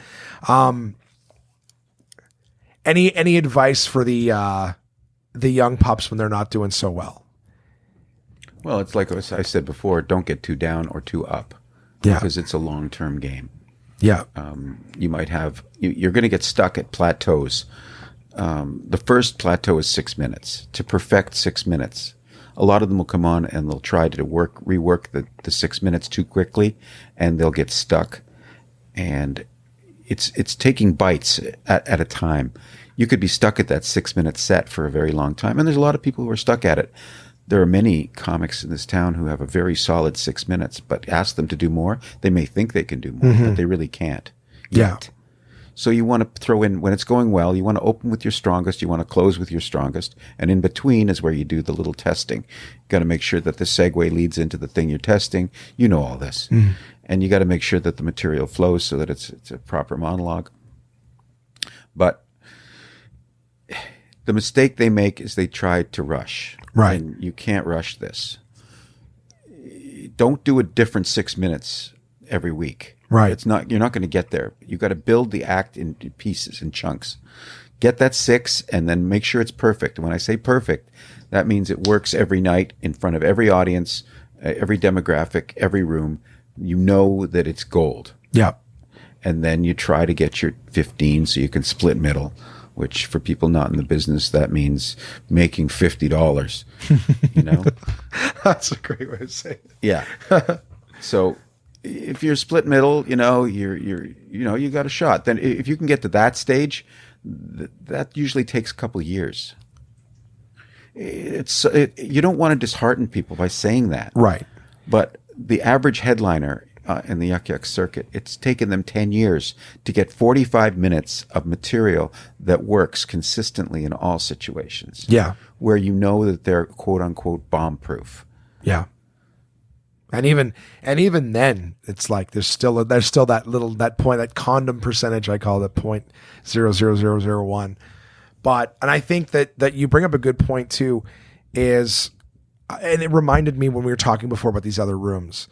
Any advice for the young pups when they're not doing so well? Well, it's like I said before, don't get too down or too up, because it's a long-term game. Yeah. You might you're going to get stuck at plateaus. The first plateau is 6 minutes. To perfect 6 minutes, a lot of them will come on and they'll try to rework the 6 minutes too quickly, and they'll get stuck. And it's taking bites at a time. You could be stuck at that 6 minute set for a very long time, and there's a lot of people who are stuck at it. There are many comics in this town who have a very solid 6 minutes, but ask them to do more, they may think they can do more, but they really can't yet. So you want to throw in, when it's going well, you want to open with your strongest, you want to close with your strongest, and in between is where you do the little testing. You got to make sure that the segue leads into the thing you're testing. You know all this. And you got to make sure that the material flows so that it's a proper monologue. But the mistake they make is they try to rush. Right. And you can't rush this. Don't do a different 6 minutes every week. Right. You're not going to get there. You got to build the act in pieces, in chunks. Get that 6 and then make sure it's perfect. And when I say perfect, that means it works every night in front of every audience, every demographic, every room. You know that it's gold. Yeah. And then you try to get your 15 so you can split middle, which for people not in the business, that means making $50, you know? That's a great way to say it. Yeah. So if you're split middle, you know, you got a shot. Then if you can get to that stage, that usually takes a couple of years. You don't want to dishearten people by saying that. Right. But the average headliner in the Yucky X circuit, it's taken them 10 years to get 45 minutes of material that works consistently in all situations. Yeah. Where you know that they're quote unquote bomb proof. Yeah. And even then, it's like there's still that point, that condom percentage, I call it 0.00001. But, and I think that you bring up a good point too, is, and it reminded me when we were talking before about these other rooms,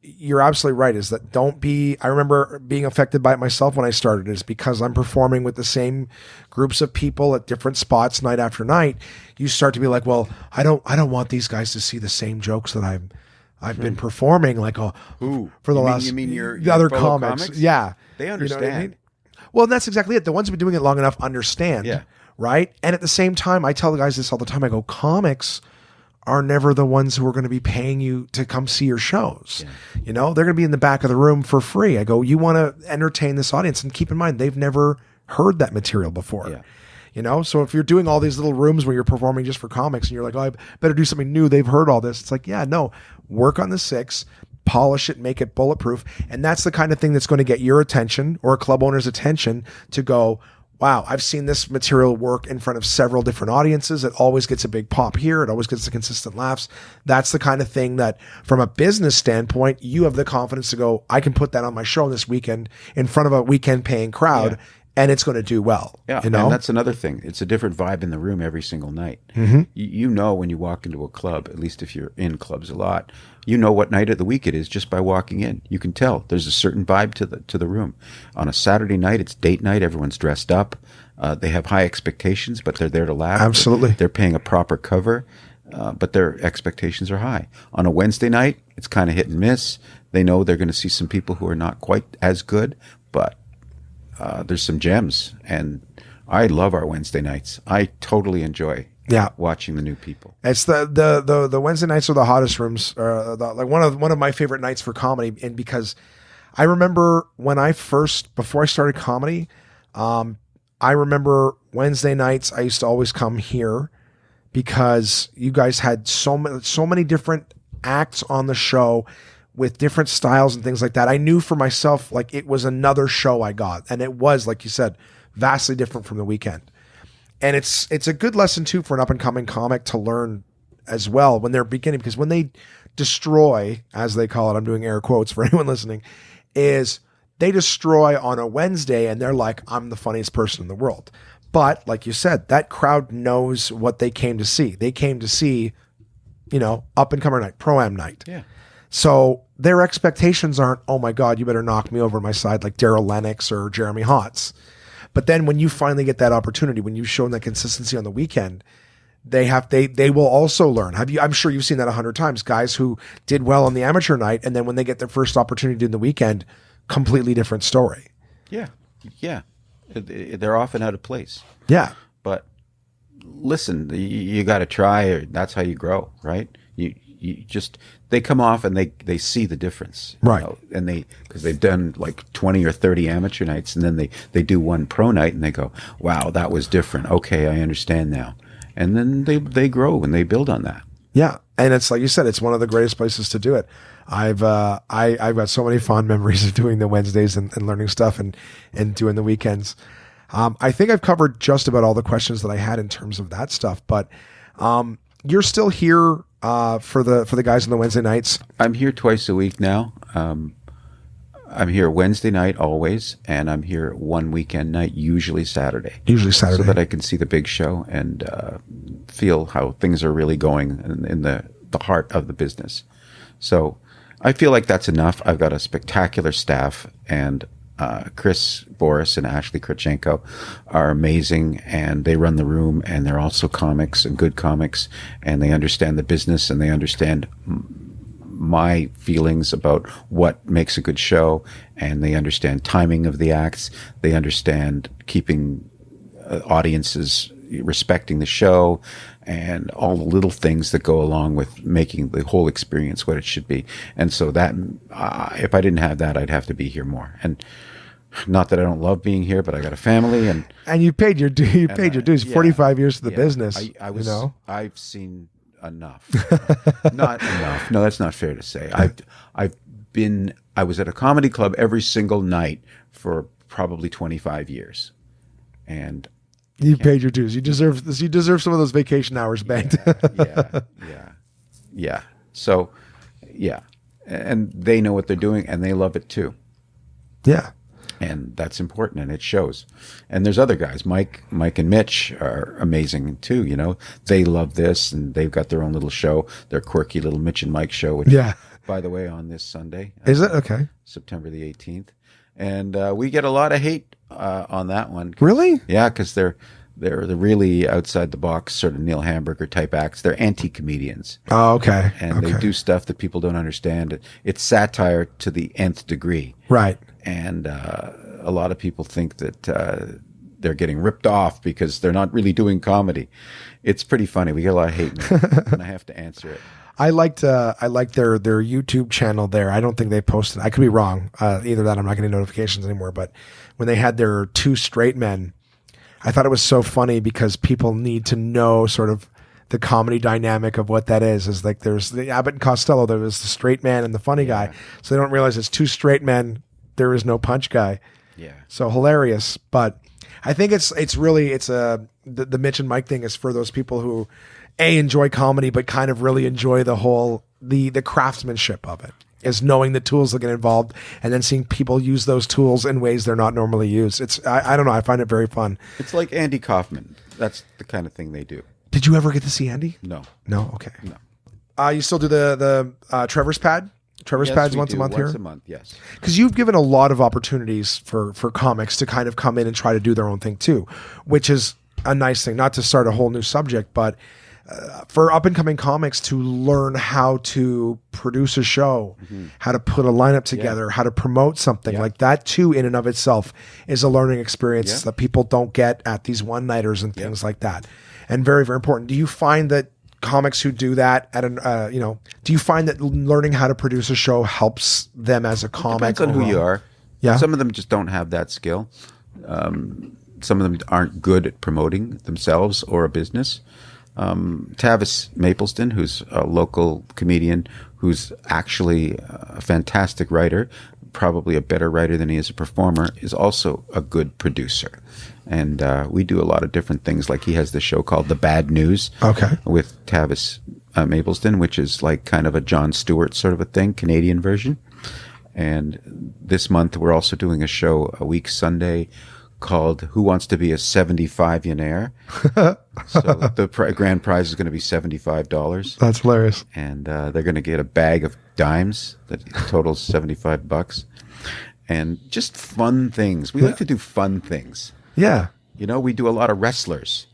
you're absolutely right, is that I remember being affected by it myself when I started, is because I'm performing with the same groups of people at different spots night after night. You start to be like, well, I don't want these guys to see the same jokes that I've been performing for the last. You mean your other fellow comics? Yeah, they understand. You know what I mean? Well, that's exactly it. The ones who've been doing it long enough understand. Yeah. Right. And at the same time, I tell the guys this all the time. I go, comics are never the ones who are going to be paying you to come see your shows. Yeah. You know, they're going to be in the back of the room for free. I go, you want to entertain this audience, and keep in mind, they've never heard that material before. Yeah. You know, so if you're doing all these little rooms where you're performing just for comics and you're like, oh, I better do something new, they've heard all this. It's like, yeah, no, work on the 6, polish it, make it bulletproof. And that's the kind of thing that's going to get your attention, or a club owner's attention, to go, wow, I've seen this material work in front of several different audiences. It always gets a big pop here. It always gets the consistent laughs. That's the kind of thing that, from a business standpoint, you have the confidence to go, I can put that on my show this weekend in front of a weekend paying crowd. Yeah. And it's going to do well. Yeah, you know? And that's another thing. It's a different vibe in the room every single night. Mm-hmm. You know when you walk into a club, at least if you're in clubs a lot, you know what night of the week it is just by walking in. You can tell there's a certain vibe to the room. On a Saturday night, it's date night. Everyone's dressed up. They have high expectations, but they're there to laugh. Absolutely. They're paying a proper cover, but their expectations are high. On a Wednesday night, it's kind of hit and miss. They know they're going to see some people who are not quite as good, but there's some gems, and I love our Wednesday nights. I totally enjoy watching the new people. It's the Wednesday nights are the hottest rooms, like one of my favorite nights for comedy. And because I remember before I started comedy, I remember Wednesday nights, I used to always come here because you guys had so many different acts on the show with different styles and things like that. I knew for myself, like, it was another show I got. And it was, like you said, vastly different from the weekend. And it's a good lesson too for an up and coming comic to learn as well when they're beginning, because when they destroy, as they call it, I'm doing air quotes for anyone listening, is they destroy on a Wednesday and they're like, I'm the funniest person in the world. But like you said, that crowd knows what they came to see. They came to see, up and comer night, pro-am night. Yeah. So their expectations aren't, oh my God, you better knock me over on my side like Daryl Lennox or Jeremy Hotz. But then when you finally get that opportunity, when you've shown that consistency on the weekend, they will also learn. I'm sure you've seen that 100 times. Guys who did well on the amateur night, and then when they get their first opportunity in the weekend, completely different story. Yeah. Yeah. They're often out of place. Yeah. But listen, you got to try, or that's how you grow, right? You just, they come off and they see the difference, right? And because they've done like 20 or 30 amateur nights, and then they do one pro night and they go, wow, that was different. Okay, I understand now. And then they grow and they build on that. Yeah. And it's like you said, it's one of the greatest places to do it. I've got so many fond memories of doing the Wednesdays and learning stuff and doing the weekends. I think I've covered just about all the questions that I had in terms of that stuff, but you're still here for the guys on the Wednesday nights. I'm here twice a week now. I'm here Wednesday night always, and I'm here one weekend night, usually Saturday. So that I can see the big show and feel how things are really going in the heart of the business. So I feel like that's enough. I've got a spectacular staff, and Chris Boris and Ashley Krachenko are amazing, and they run the room, and they're also comics and good comics, and they understand the business, and they understand my feelings about what makes a good show, and they understand timing of the acts. They understand keeping audiences respecting the show and all the little things that go along with making the whole experience what it should be. And so that if I didn't have that, I'd have to be here more. And not that I don't love being here, but I got a family, and you paid your dues. 45 years of the business. I've seen enough. Not enough. No, that's not fair to say. I was at a comedy club every single night for probably 25 years. And you paid your dues. You deserve this. You deserve some of those vacation hours banked. Yeah. So, yeah. And they know what they're doing, and they love it too. Yeah. And that's important, and it shows. And there's other guys. Mike and Mitch are amazing too. You know, they love this, and they've got their own little show, their quirky little Mitch and Mike show. Which, by the way, on this Sunday, is it okay? September the 18th, and we get a lot of hate on that one. Really? Yeah, because they're the really outside the box sort of Neil Hamburger type acts. They're anti-comedians. Oh, okay. And they do stuff that people don't understand. It's satire to the nth degree. Right. And a lot of people think that they're getting ripped off because they're not really doing comedy. It's pretty funny. We get a lot of hate, and I have to answer it. I liked their YouTube channel there. I don't think they posted. I could be wrong. Either that, I'm not getting notifications anymore. But when they had their two straight men, I thought it was so funny because people need to know sort of the comedy dynamic of what that is. Is like there's the Abbott and Costello. There was the straight man and the funny guy. So they don't realize it's two straight men. There is no punch guy. Yeah. So hilarious. But I think it's the Mitch and Mike thing is for those people who enjoy comedy, but kind of really enjoy the whole, the craftsmanship of it, is knowing the tools that get involved and then seeing people use those tools in ways they're not normally used. It's, I don't know. I find it very fun. It's like Andy Kaufman. That's the kind of thing they do. Did you ever get to see Andy? No. Okay. No. You still do the Trevor's Pad? Trevor's Pads once a month here? Once a month, yes. Because you've given a lot of opportunities for comics to kind of come in and try to do their own thing too, which is a nice thing. Not to start a whole new subject, but for up-and-coming comics to learn how to produce a show, how to put a lineup together, how to promote something like that too, in and of itself, is a learning experience that people don't get at these one-nighters and things like that. And very, very important. Do you find that comics who do that at do you find that learning how to produce a show helps them as a comic? Depends on who you are. Yeah. Some of them just don't have that skill. Some of them aren't good at promoting themselves or a business. Tavis Mapleston, who's a local comedian, who's actually a fantastic writer, probably a better writer than he is a performer, is also a good producer. And we do a lot of different things. Like he has this show called The Bad News with Tavis Mapleston, which is like kind of a Jon Stewart sort of a thing, Canadian version. And this month we're also doing a show a week Sunday called Who Wants to Be a 75-Yonaire? So the grand prize is going to be $75. That's hilarious. And they're going to get a bag of dimes that totals $75. And just fun things. We like to do fun things. Yeah. You know, we do a lot of wrestlers.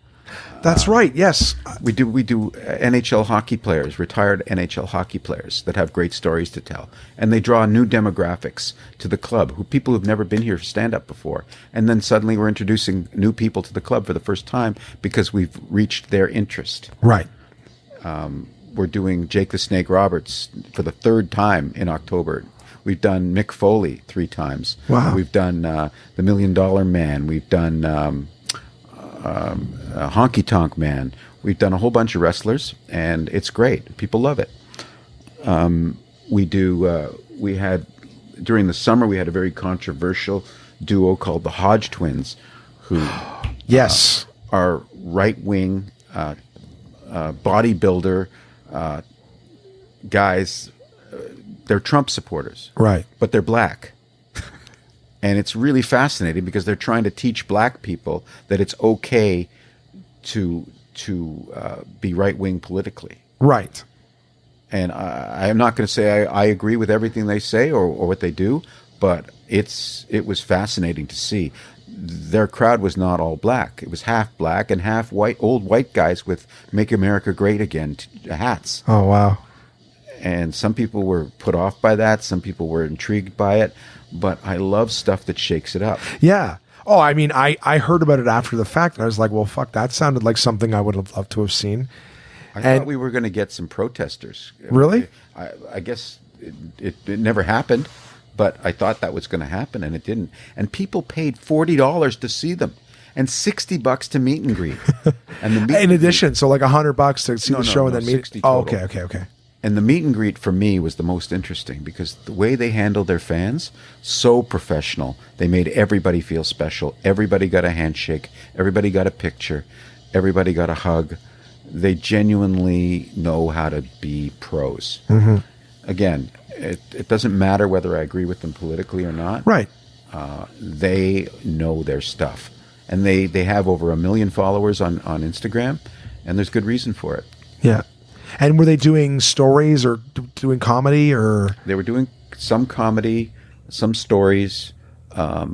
That's right. Yes. We do NHL hockey players, retired NHL hockey players that have great stories to tell. And they draw new demographics to the club, people who've never been here for stand-up before. And then suddenly we're introducing new people to the club for the first time because we've reached their interest. Right. We're doing Jake the Snake Roberts for the third time in October. We've done Mick Foley 3 times. Wow. We've done The $1 Million Man. We've done Honky Tonk Man. We've done a whole bunch of wrestlers, and it's great. People love it. we had during the summer we had a very controversial duo called the Hodge Twins, who yes are right wing bodybuilder guys. They're Trump supporters, right? But they're black. And it's really fascinating because they're trying to teach black people that it's okay to be right wing politically. Right. And I am not going to say I agree with everything they say or what they do, but it was fascinating to see. Their crowd was not all black. It was half black and half white, old white guys with "Make America Great Again" hats. Oh, wow. And some people were put off by that. Some people were intrigued by it. But I love stuff that shakes it up. Yeah. Oh, I mean, I heard about it after the fact, and I was like, well, fuck, that sounded like something I would have loved to have seen. I thought we were going to get some protesters. Really? I guess it never happened, but I thought that was going to happen, and it didn't. And people paid $40 to see them, and $60 to meet and greet. And in addition, so like $100 to see the show and then meet. Oh, okay. And the meet and greet for me was the most interesting because the way they handled their fans, so professional. They made everybody feel special. Everybody got a handshake. Everybody got a picture. Everybody got a hug. They genuinely know how to be pros. Mm-hmm. Again, it doesn't matter whether I agree with them politically or not. Right. They know their stuff. And they have over 1 million followers on Instagram, and there's good reason for it. Yeah. And were they doing stories or doing comedy or? They were doing some comedy, some stories, a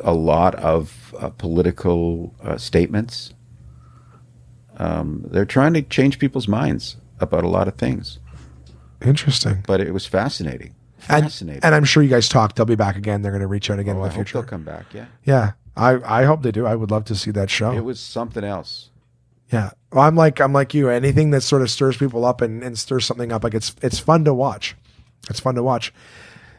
lot of political statements. They're trying to change people's minds about a lot of things. Interesting. But it was fascinating. And I'm sure you guys talk. They'll be back again. They're going to reach out again in the future. They'll come back, yeah. Yeah. I hope they do. I would love to see that show. It was something else. Yeah. Well, I'm like you. Anything that sort of stirs people up and stirs something up, like it's fun to watch. It's fun to watch.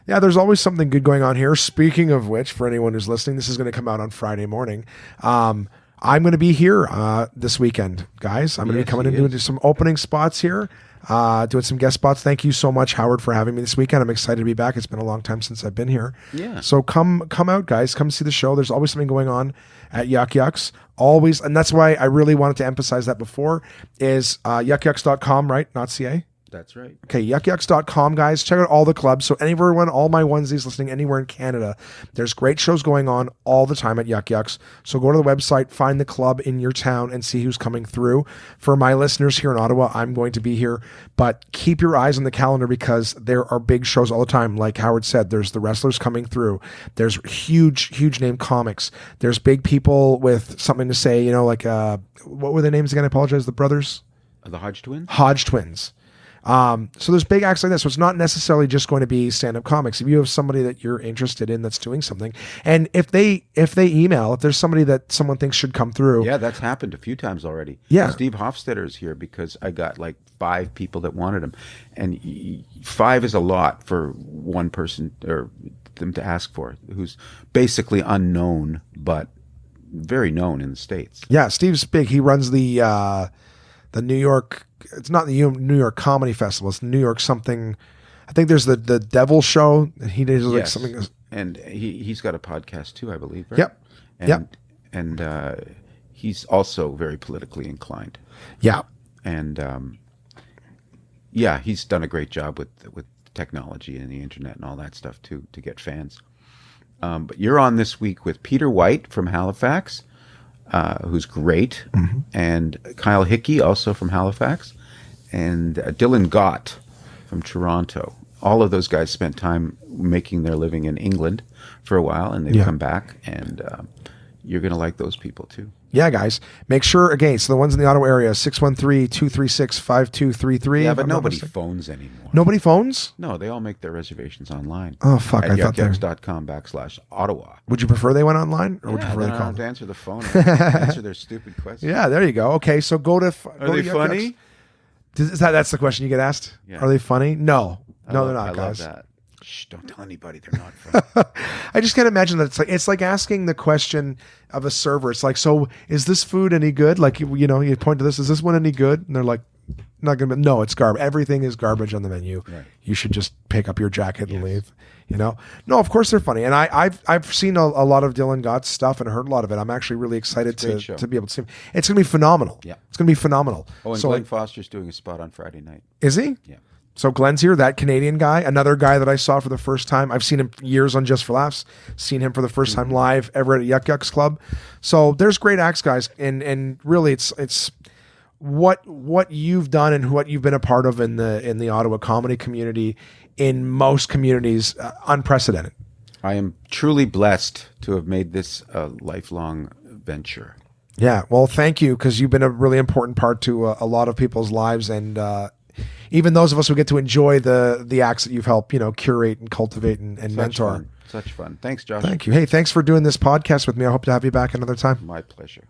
Yeah, there's always something good going on here. Speaking of which, for anyone who's listening, this is going to come out on Friday morning. I'm going to be here this weekend, guys. I'm going to be coming in doing some opening spots here, doing some guest spots. Thank you so much, Howard, for having me this weekend. I'm excited to be back. It's been a long time since I've been here. Yeah. So come out, guys. Come see the show. There's always something going on at Yucky X. Always. And that's why I really wanted to emphasize that before is yuckyx.com, right? Not CA. That's right. Okay, yuckyx.com, guys. Check out all the clubs. So everyone, all my onesies listening anywhere in Canada, there's great shows going on all the time at Yucky X. So go to the website, find the club in your town, and see who's coming through. For my listeners here in Ottawa, I'm going to be here. But keep your eyes on the calendar because there are big shows all the time. Like Howard said, there's the wrestlers coming through. There's huge name comics. There's big people with something to say, you know, like, what were their names again? I apologize. The brothers? The Hodge Twins? Hodge Twins. So there's big acts like this. So it's not necessarily just going to be stand-up comics. If you have somebody that you're interested in that's doing something, and if they email, if there's somebody that someone thinks should come through. Yeah, that's happened a few times already. Yeah. Steve Hofstetter is here because I got like 5 people that wanted him. And 5 is a lot for one person or them to ask for, who's basically unknown, but very known in the States. Yeah, Steve's big. He runs the New York. It's not the New York Comedy Festival. It's New York something. I think there's the Devil Show. He does like something. And he's got a podcast too, I believe. Right? Yep. And he's also very politically inclined. Yeah. And he's done a great job with technology and the internet and all that stuff too to get fans. But you're on this week with Peter White from Halifax. Who's great, and Kyle Hickey, also from Halifax, and Dylan Gott from Toronto. All of those guys spent time making their living in England for a while, and they've come back, and you're going to like those people too. Yeah, guys. Make sure, again, so the ones in the Ottawa area, 613-236-5233. Yeah, but nobody phones anymore. Nobody phones? No, they all make their reservations online. Oh, fuck. At I thought yuckyx.com/Ottawa. Would you prefer they went online? Or would you prefer they called? called? To answer the phone and answer their stupid questions. Yeah, there you go. Okay, so go to... Are they funny? That's the question you get asked? Yeah. Are they funny? No. No, they're not, guys. I love that. Shh, don't tell anybody they're not funny. I just can't imagine that. It's like asking the question of a server. It's like, so is this food any good? Like, you know, you point to this, is this one any good? And they're like, Not gonna. No, it's garbage. Everything is garbage on the menu. Right. You should just pick up your jacket and leave. You know. No, of course they're funny, and I've seen a lot of Dylan Gott's stuff and heard a lot of it. I'm actually really excited to be able to see him. It's gonna be phenomenal. Yeah, it's gonna be phenomenal. Oh, and Glenn Foster's doing a spot on Friday night. Is he? Yeah. So Glenn's here, that Canadian guy, another guy that I saw for the first time. I've seen him years on Just for Laughs. Seen him for the first time live ever at a Yucky X club. So there's great acts, guys, and really it's what you've done and what you've been a part of in the Ottawa comedy community, in most communities, unprecedented. I am truly blessed to have made this a lifelong venture. Yeah, well, thank you, because you've been a really important part to a lot of people's lives, and even those of us who get to enjoy the acts that you've helped, curate and cultivate and mentor. Such fun. Thanks, Josh. Thank you. Hey, thanks for doing this podcast with me. I hope to have you back another time. My pleasure.